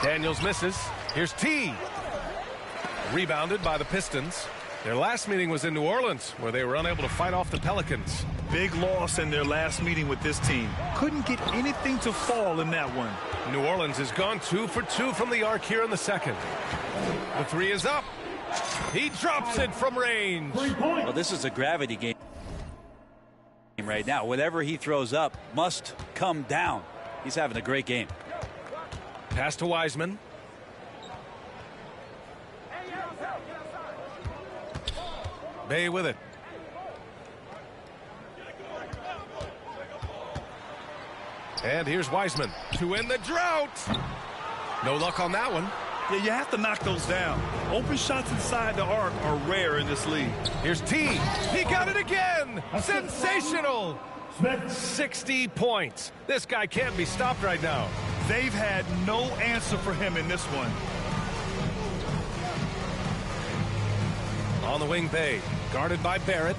Daniels misses. Here's T. Rebounded by the Pistons. Their last meeting was in New Orleans, where they were unable to fight off the Pelicans. Big loss in their last meeting with this team. Couldn't get anything to fall in that one. New Orleans has gone 2 for 2 from the arc here in the second. The three is up. He drops it from range. Well, this is a gravity game right now. Whatever he throws up must come down. He's having a great game. Pass to Wiseman. Bay with it. And here's Wiseman to end the drought. No luck on that one. Yeah, you have to knock those down. Open shots inside the arc are rare in this league. Here's T. He got it again. Sensational. 60 points. This guy can't be stopped right now. They've had no answer for him in this one. On the wing, Bay, guarded by Barrett.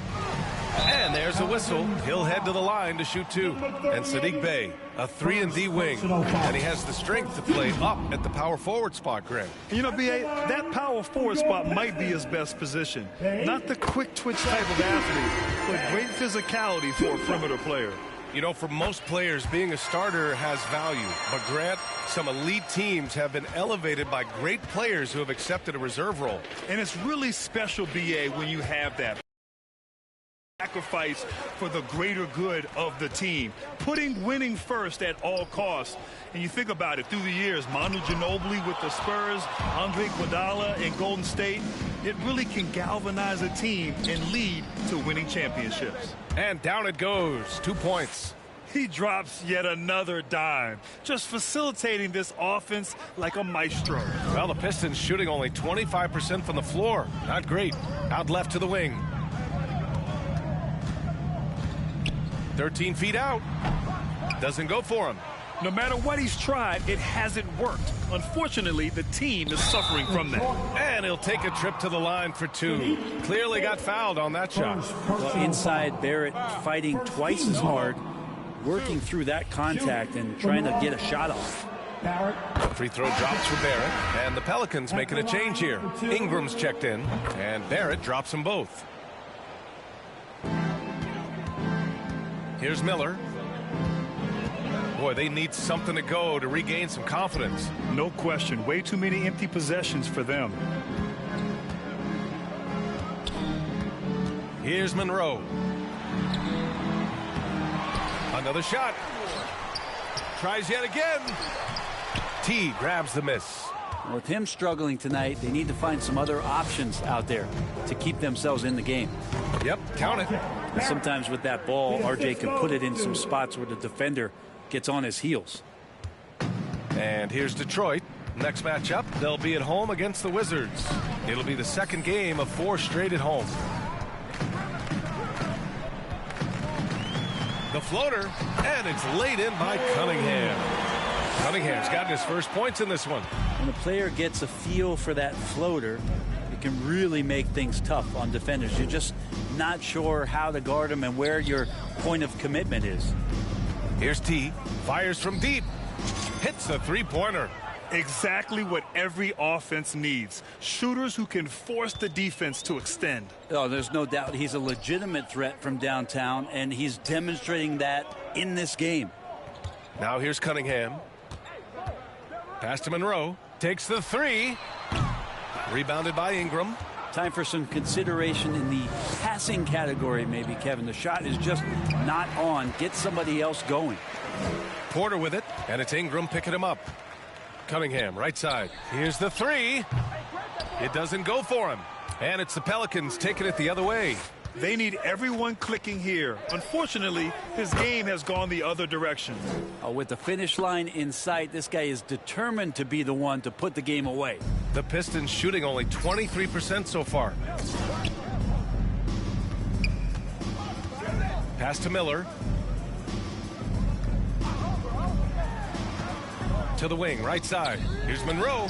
And there's a whistle. He'll head to the line to shoot 2. And Sadiq Bey, a 3-and-D wing. And he has the strength to play up at the power forward spot, Greg. You know, B.A., that power forward spot might be his best position. Not the quick twitch type of athlete, but great physicality for a perimeter player. You know, for most players, being a starter has value. But Grant, some elite teams have been elevated by great players who have accepted a reserve role. And it's really special, BA, when you have that sacrifice for the greater good of the team, putting winning first at all costs. And you think about it, through the years, Manu Ginobili with the Spurs, Andre Iguodala in Golden State, it really can galvanize a team and lead to winning championships. And down it goes, 2 points. He drops yet another dime, just facilitating this offense like a maestro. Well, the Pistons shooting only 25% from the floor. Not great. Out left to the wing. 13 feet out. Doesn't go for him. No matter what he's tried, it hasn't worked. Unfortunately, the team is suffering from that. And he'll take a trip to the line for 2. Clearly got fouled on that shot. Well, inside, Barrett fighting twice as hard, working through that contact and trying to get a shot off. Free throw drops for Barrett, and the Pelicans making a change here. Ingram's checked in, and Barrett drops them both. Here's Miller. Boy, they need something to go to regain some confidence. No question. Way too many empty possessions for them. Here's Monroe. Another shot. Tries yet again. T grabs the miss. With him struggling tonight, they need to find some other options out there to keep themselves in the game. Yep, count it. And sometimes with that ball, RJ can put it in some spots where the defender gets on his heels. And here's Detroit. Next matchup, they'll be at home against the Wizards. It'll be the second game of 4 straight at home. The floater, and it's laid in by Cunningham. Cunningham's gotten his first points in this one. When a player gets a feel for that floater, it can really make things tough on defenders. You're just not sure how to guard them and where your point of commitment is. Here's T. Fires from deep. Hits a three-pointer. Exactly what every offense needs. Shooters who can force the defense to extend. Oh, there's no doubt he's a legitimate threat from downtown, and he's demonstrating that in this game. Now here's Cunningham. Pass to Monroe. Takes the 3. Rebounded by Ingram. Time for some consideration in the passing category, maybe, Kevin. The shot is just not on. Get somebody else going. Porter with it, and it's Ingram picking him up. Cunningham, right side. Here's the 3. It doesn't go for him. And it's the Pelicans taking it the other way. They need everyone clicking here. Unfortunately, his game has gone the other direction. With the finish line in sight, this guy is determined to be the one to put the game away. The Pistons shooting only 23% so far. Pass to Miller. To the wing, right side. Here's Monroe.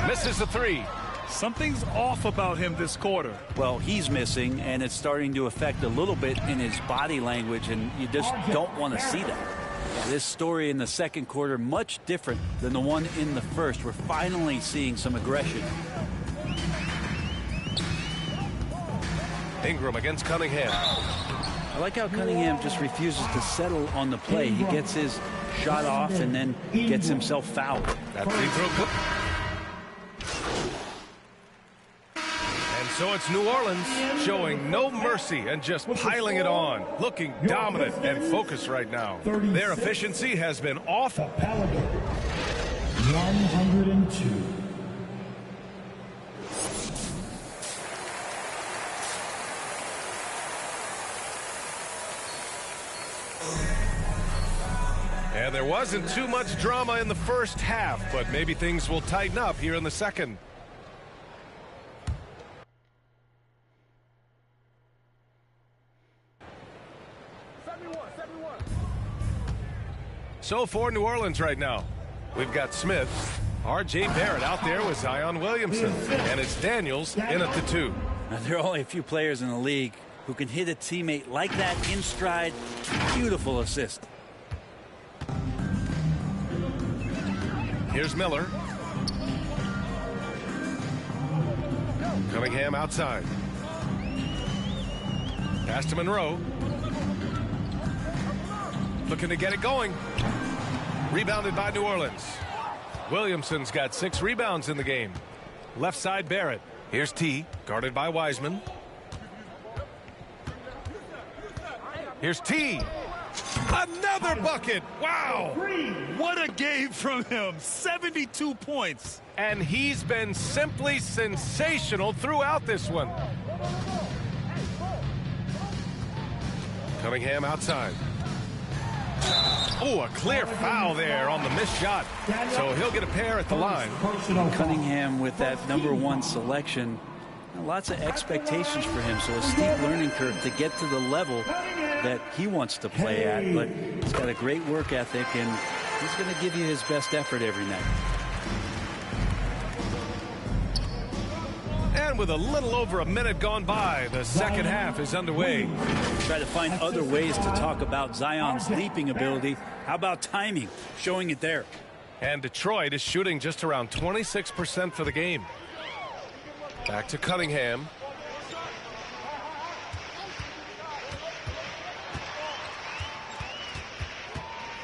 Misses the 3. Something's off about him this quarter. Well, he's missing, and it's starting to affect a little bit in his body language, and you just don't want to see that. This story in the second quarter, much different than the one in the first. We're finally seeing some aggression. Ingram against Cunningham. I like how Cunningham just refuses to settle on the play. He gets his shot off and then gets himself fouled. That free throw good. And so it's New Orleans showing no mercy and just piling it on, looking dominant and focused right now. Their efficiency has been awful. 102. And there wasn't too much drama in the first half, but maybe things will tighten up here in the second. So for New Orleans right now, we've got Smith, R.J. Barrett out there with Zion Williamson, and it's Daniels in at the 2. Now, there are only a few players in the league who can hit a teammate like that in stride. Beautiful assist. Here's Miller. Cunningham outside. Pass to Monroe. Looking to get it going. Rebounded by New Orleans. Williamson's got 6 rebounds in the game. Left side, Barrett. Here's T, guarded by Wiseman. Here's T. Another bucket. Wow. What a game from him. 72 points. And he's been simply sensational throughout this one. Cunningham outside. Oh, a clear foul there on the missed shot. So he'll get a pair at the line. Cunningham with that #1 selection. Lots of expectations for him, so a steep learning curve to get to the level that he wants to play at. But he's got a great work ethic, and he's going to give you his best effort every night. And with a little over a minute gone by, the second half is underway. Try to find other ways to talk about Zion's leaping ability. How about timing? Showing it there. And Detroit is shooting just around 26% for the game. Back to Cunningham.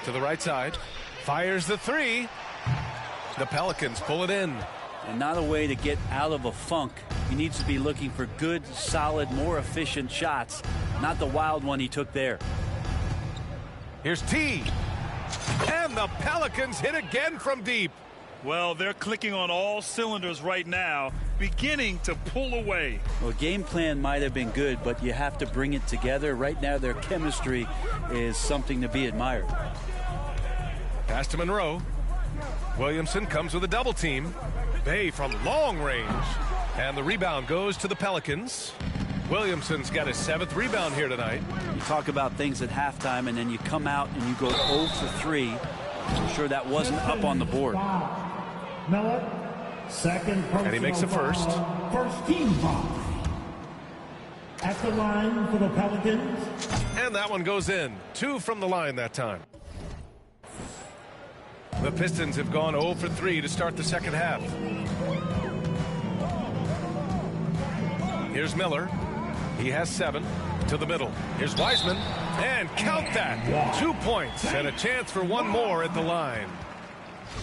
To the right side. Fires the 3. The Pelicans pull it in. And not a way to get out of a funk. He needs to be looking for good, solid, more efficient shots. Not the wild one he took there. Here's T. And the Pelicans hit again from deep. Well, they're clicking on all cylinders right now, beginning to pull away. Well, game plan might have been good, but you have to bring it together. Right now, their chemistry is something to be admired. Pass to Monroe. Williamson comes with a double team. Bay from long range. And the rebound goes to the Pelicans. Williamson's got his 7th rebound here tonight. You talk about things at halftime, and then you come out and you go 0 for 3. I'm sure that wasn't up on the board. Miller, second personal And he makes a first. foul, first team foul. At the line for the Pelicans. And that one goes in. 2 from the line that time. The Pistons have gone 0 for 3 to start the second half. Here's Miller. He has 7. To the middle. Here's Wiseman. And count that. 2 points and a chance for one more at the line.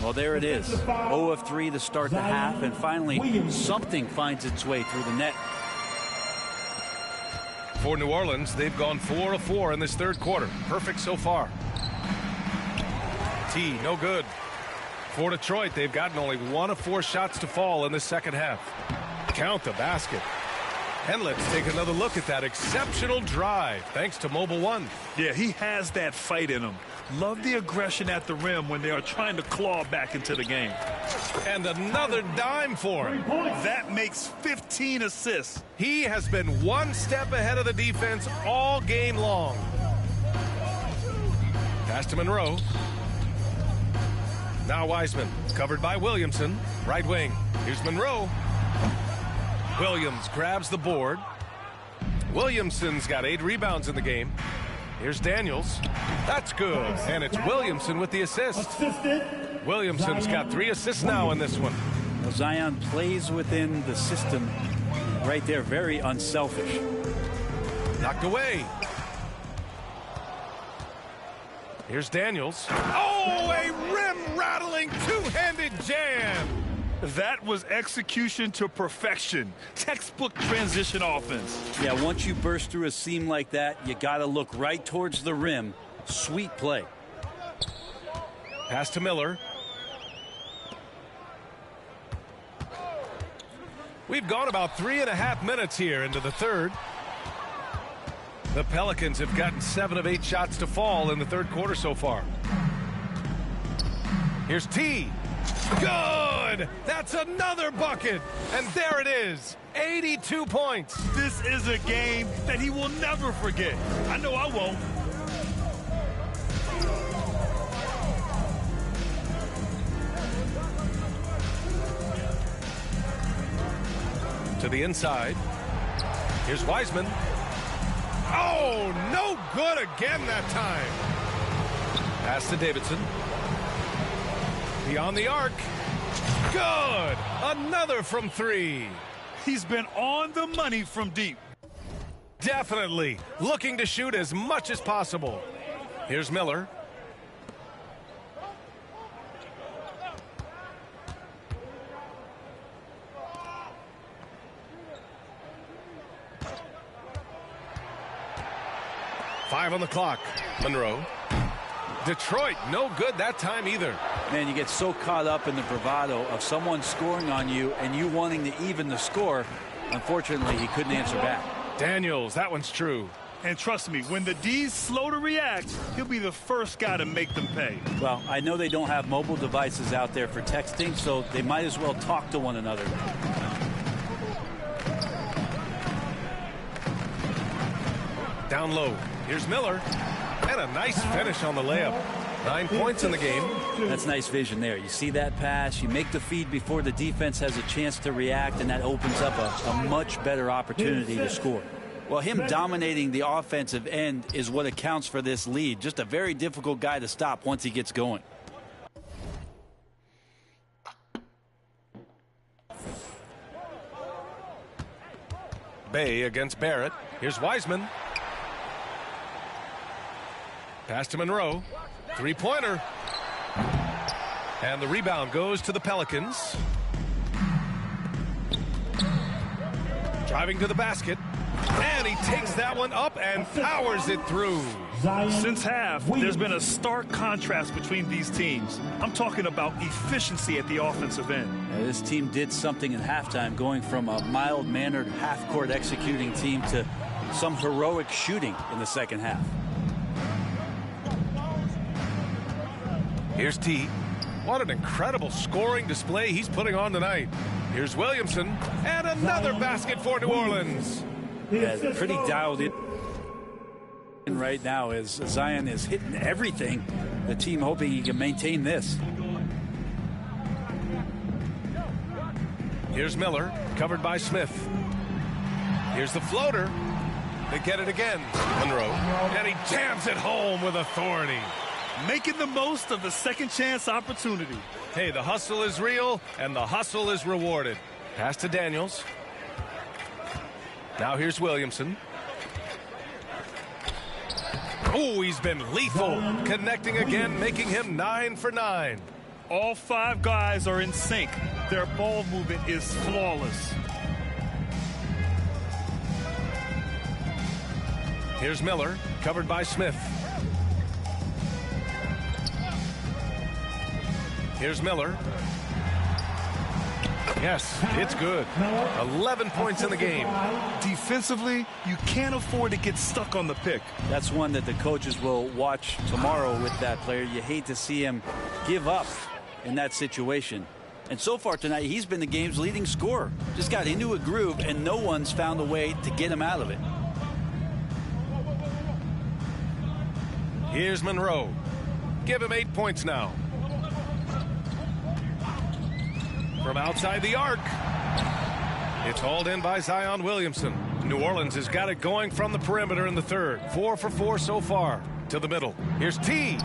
Well, there it is. 0 of 3 to start the half, and finally something finds its way through the net. For New Orleans, they've gone 4 of 4 in this third quarter. Perfect so far. T, no good. For Detroit, they've gotten only 1 of 4 shots to fall in the second half. Count the basket. And let's take another look at that exceptional drive, thanks to Mobile One. Yeah, he has that fight in him. Love the aggression at the rim when they are trying to claw back into the game. And another dime for him. That makes 15 assists. He has been one step ahead of the defense all game long. Pass to Monroe. Now Wiseman, covered by Williamson. Right wing. Here's Monroe. Williams grabs the board. Williamson's got 8 rebounds in the game. Here's Daniels. That's good. And it's Williamson with the assist. Williamson's got 3 assists now in this one. Well, Zion plays within the system right there. Very unselfish. Knocked away. Here's Daniels. Oh, a rim-rattling two-handed jam. That was execution to perfection. Textbook transition offense. Yeah, once you burst through a seam like that, you got to look right towards the rim. Sweet play. Pass to Miller. We've gone about 3.5 minutes here into the third. The Pelicans have gotten 7 of 8 shots to fall in the third quarter so far. Here's T. Good! That's another bucket! And there it is, 82 points. This is a game that he will never forget. I know I won't. To the inside. Here's Wiseman. Oh, no good again that time. Pass to Davidson. Beyond the arc. Good. Another from 3. He's been on the money from deep. Definitely looking to shoot as much as possible. Here's Miller. Five on the clock. Monroe. Detroit, no good that time either. Man, you get so caught up in the bravado of someone scoring on you and you wanting to even the score. Unfortunately, he couldn't answer back. Daniels, that one's true. And trust me, when the D's slow to react, he'll be the first guy to make them pay. Well, I know they don't have mobile devices out there for texting, so they might as well talk to one another. Down low. Here's Miller. And a nice finish on the layup. 9 points in the game. That's nice vision there. You see that pass, you make the feed before the defense has a chance to react, and that opens up a much better opportunity to score. Well, him dominating the offensive end is what accounts for this lead. Just a very difficult guy to stop once he gets going. Bay against Barrett. Here's Wiseman. Pass to Monroe. Three-pointer. And the rebound goes to the Pelicans. Driving to the basket. And he takes that one up and powers it through. Since half, there's been a stark contrast between these teams. I'm talking about efficiency at the offensive end. Now, this team did something in halftime, going from a mild-mannered half-court executing team to some heroic shooting in the second half. Here's T. What an incredible scoring display he's putting on tonight. Here's Williamson. And another basket for New Orleans. Yeah, pretty dialed in right now as Zion is hitting everything. The team hoping he can maintain this. Here's Miller, covered by Smith. Here's the floater. They get it again. Monroe. And he jams it home with authority. Making the most of the second chance opportunity. Hey, the hustle is real, and the hustle is rewarded. Pass to Daniels. Now here's Williamson. Oh, he's been lethal. Connecting again, making him 9 for 9. All five guys are in sync. Their ball movement is flawless. Here's Miller, covered by Smith. Here's Miller. Yes, it's good. 11 points in the game. Defensively, you can't afford to get stuck on the pick. That's one that the coaches will watch tomorrow with that player. You hate to see him give up in that situation. And so far tonight, he's been the game's leading scorer. Just got into a groove, and no one's found a way to get him out of it. Here's Monroe. Give him 8 points now. From outside the arc. It's hauled in by Zion Williamson. New Orleans has got it going from the perimeter in the third. 4 for 4 so far. To the middle. Here's T.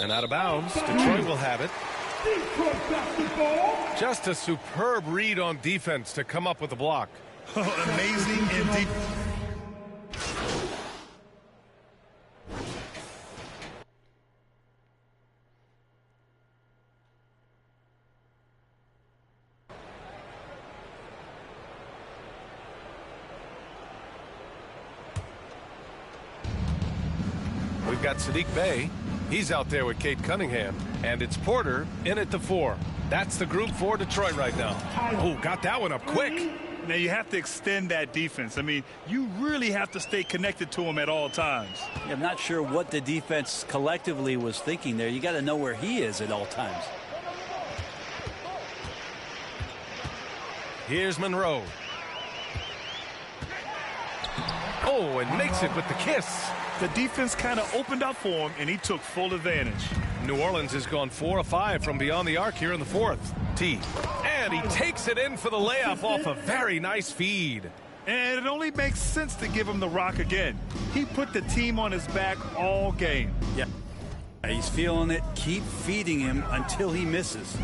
And out of bounds. Detroit will have it. Just a superb read on defense to come up with a block. Amazing indeed. We've got Sadiq Bey. He's out there with Kate Cunningham. And it's Porter in at the 4. That's the group for Detroit right now. Oh, got that one up quick. Now you have to extend that defense. I mean, you really have to stay connected to him at all times. I'm not sure what the defense collectively was thinking there. You got to know where he is at all times. Here's Monroe. Oh, and makes it with the kiss. The defense kind of opened up for him, and he took full advantage. New Orleans has gone 4 of 5 from beyond the arc here in the fourth. T. And he takes it in for the layup off a very nice feed. And it only makes sense to give him the rock again. He put the team on his back all game. Yeah, he's feeling it. Keep feeding him until he misses.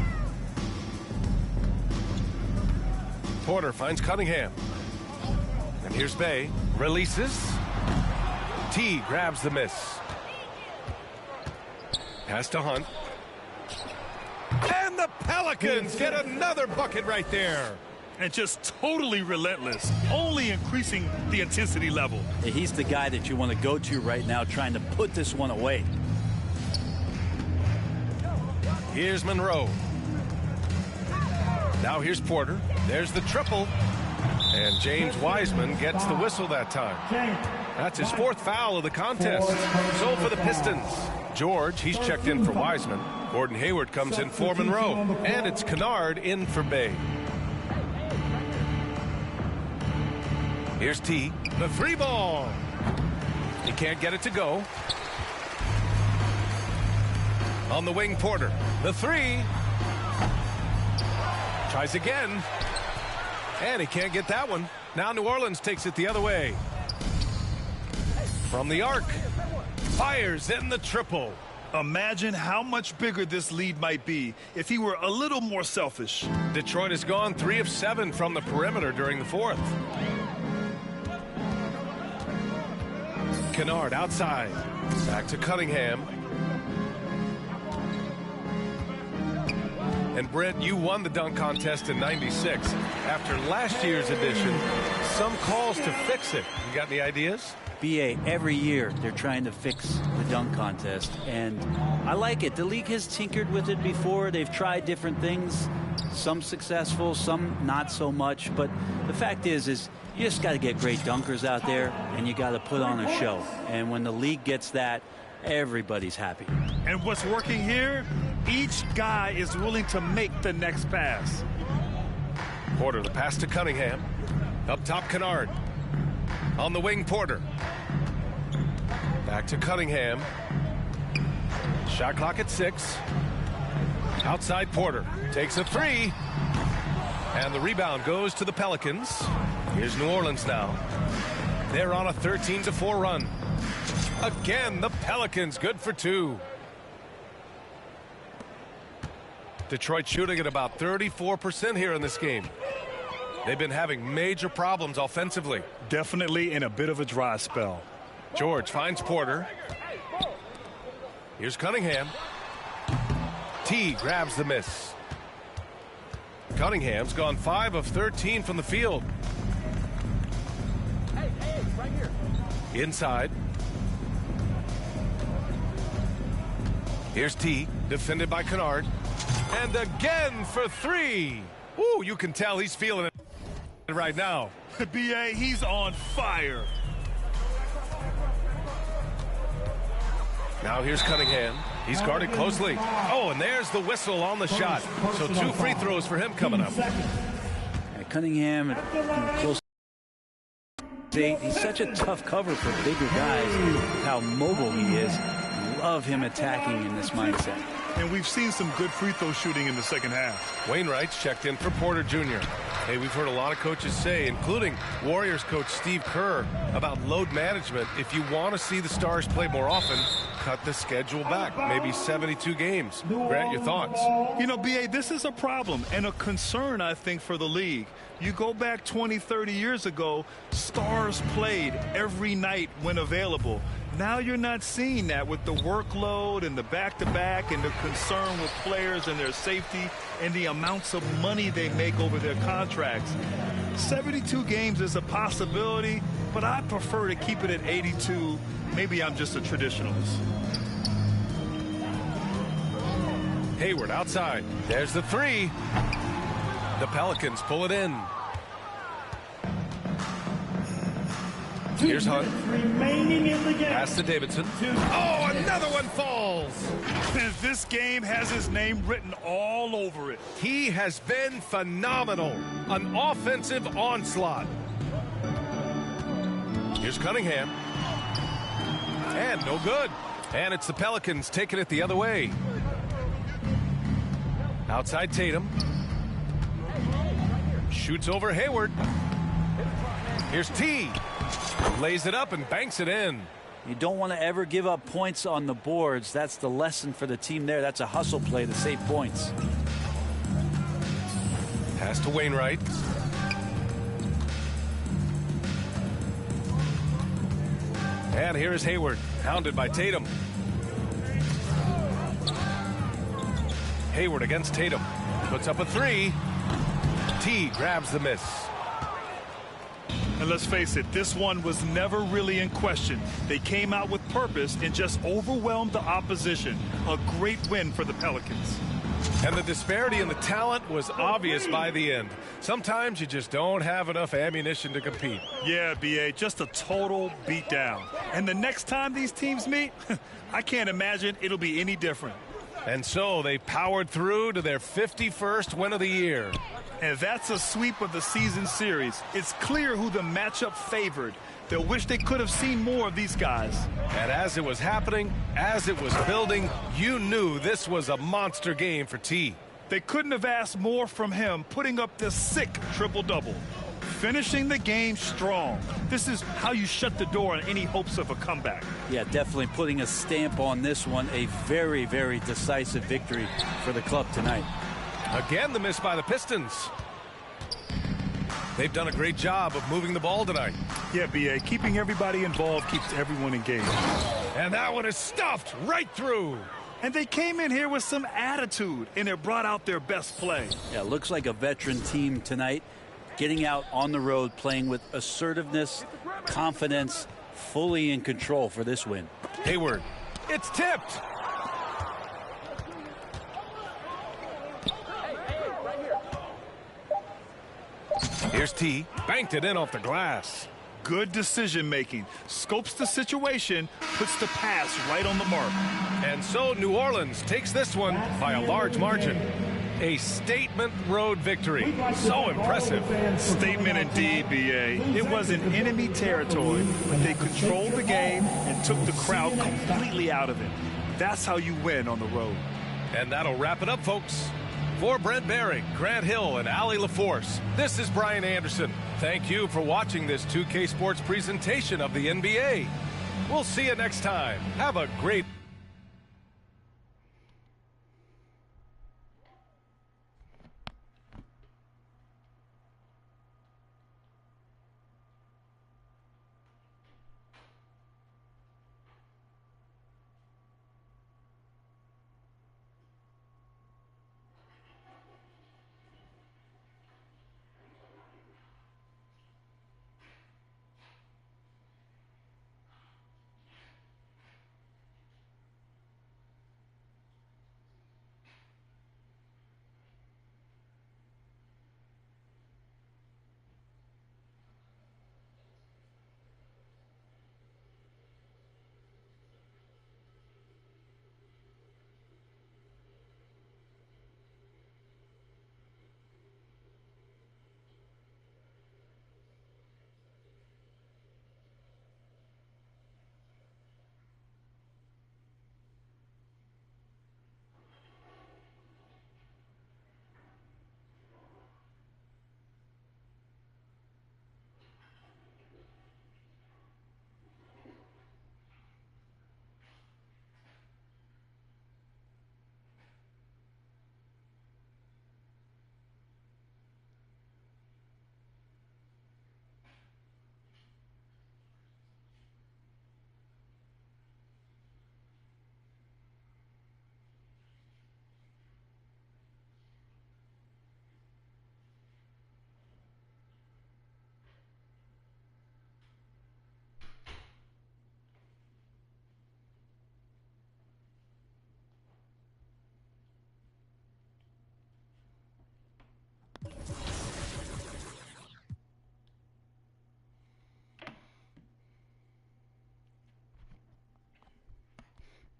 Porter finds Cunningham. And here's Bay. Releases. T grabs the miss. Pass to Hunt. And the Pelicans get another bucket right there. And just totally relentless, only increasing the intensity level. He's the guy that you want to go to right now, trying to put this one away. Here's Monroe. Now here's Porter. There's the triple. And James Wiseman gets the whistle that time. That's his 4th foul of the contest. So for the Pistons, George, he's checked in for Wiseman. Gordon Hayward comes in for Monroe. And it's Kennard in for Bay. Here's T. The 3 ball. He can't get it to go. On the wing, Porter. The 3. Tries again. And he can't get that one. Now New Orleans takes it the other way. From the arc. Fires in the triple. Imagine how much bigger this lead might be if he were a little more selfish. Detroit has gone 3 of 7 from the perimeter during the 4th. Kennard outside. Back to Cunningham. And Brent, you won the dunk contest in '96. After last year's edition, some calls to fix it. You got any ideas? BA, every year they're trying to fix the dunk contest, and I like it. The league has tinkered with it before. They've tried different things, some successful, some not so much, but the fact is you just got to get great dunkers out there, and you got to put on a show. And when the league gets that, everybody's happy. And what's working here, each guy is willing to make the next pass. Porter, the pass to Cunningham. Up top, Kennard. On the wing, Porter. Back to Cunningham. Shot clock at 6. Outside, Porter. Takes a 3. And the rebound goes to the Pelicans. Here's New Orleans now. They're on a 13-4 run. Again, the Pelicans good for 2. Detroit shooting at about 34% here in this game. They've been having major problems offensively. Definitely in a bit of a dry spell. George finds Porter. Here's Cunningham. T grabs the miss. Cunningham's gone 5 of 13 from the field. Right here. Inside. Here's T, defended by Kennard. And again for 3. Ooh, you can tell he's feeling it right now. BA, he's on fire. Now here's Cunningham. He's guarded closely. Oh, and there's the whistle on the shot. So 2 free throws for him coming up. Cunningham close. He's such a tough cover for bigger guys. How mobile he is. Love him attacking in this mindset. And we've seen some good free throw shooting in the second half. Wainwright's checked in for Porter Jr. Hey, we've heard a lot of coaches say, including Warriors coach Steve Kerr, about load management. If you want to see the Stars play more often, cut the schedule back, maybe 72 games. Grant, your thoughts? You know, BA, this is a problem and a concern, I think, for the league. You go back 20, 30 years ago, Stars played every night when available. Now you're not seeing that with the workload and the back-to-back and the concern with players and their safety and the amounts of money they make over their contracts. 72 games is a possibility, but I prefer to keep it at 82. Maybe I'm just a traditionalist. Hayward outside. There's the 3. The Pelicans pull it in. Here's Hunt. Remaining in the game. Pass to Davidson. Oh, another one falls. This game has his name written all over it. He has been phenomenal. An offensive onslaught. Here's Cunningham. And no good. And it's the Pelicans taking it the other way. Outside Tatum. Shoots over Hayward. Here's T. Lays it up and banks it in. You don't want to ever give up points on the boards. That's the lesson for the team there. That's a hustle play to save points. Pass to Wainwright. And here's Hayward, hounded by Tatum. Hayward against Tatum. Puts up a three. T grabs the miss. And let's face it, this one was never really in question. They came out with purpose and just overwhelmed the opposition. A great win for the Pelicans. And the disparity in the talent was obvious by the end. Sometimes you just don't have enough ammunition to compete. Yeah, B.A., just a total beatdown. And the next time these teams meet, I can't imagine it'll be any different. And so they powered through to their 51st win of the year. And that's a sweep of the season series. It's clear who the matchup favored. They'll wish they could have seen more of these guys. And as it was happening, as it was building, you knew this was a monster game for T. They couldn't have asked more from him, putting up this sick triple-double. Finishing the game strong. This is how you shut the door on any hopes of a comeback. Yeah, definitely putting a stamp on this one. A very, very decisive victory for the club tonight. Again, the miss by the Pistons. They've done a great job of moving the ball tonight. Yeah, B.A., keeping everybody involved keeps everyone engaged. And that one is stuffed right through. And they came in here with some attitude, and it brought out their best play. Yeah, looks like a veteran team tonight, getting out on the road, playing with assertiveness, confidence, fully in control for this win. Hayward, it's tipped. Here's T, banked it in off the glass. Good decision making. Scopes the situation, puts the pass right on the mark. And so New Orleans takes this one by a large margin. A statement road victory. So impressive. Statement indeed, B.A. It was in enemy territory, but they controlled the game and took the crowd completely out of it. That's how you win on the road. And that'll wrap it up, folks. For Brent Behring, Grant Hill, and Allie LaForce, this is Brian Anderson. Thank you for watching this 2K Sports presentation of the NBA. We'll see you next time. Have a great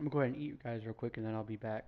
I'm going to go ahead and eat, guys, real quick, and then I'll be back.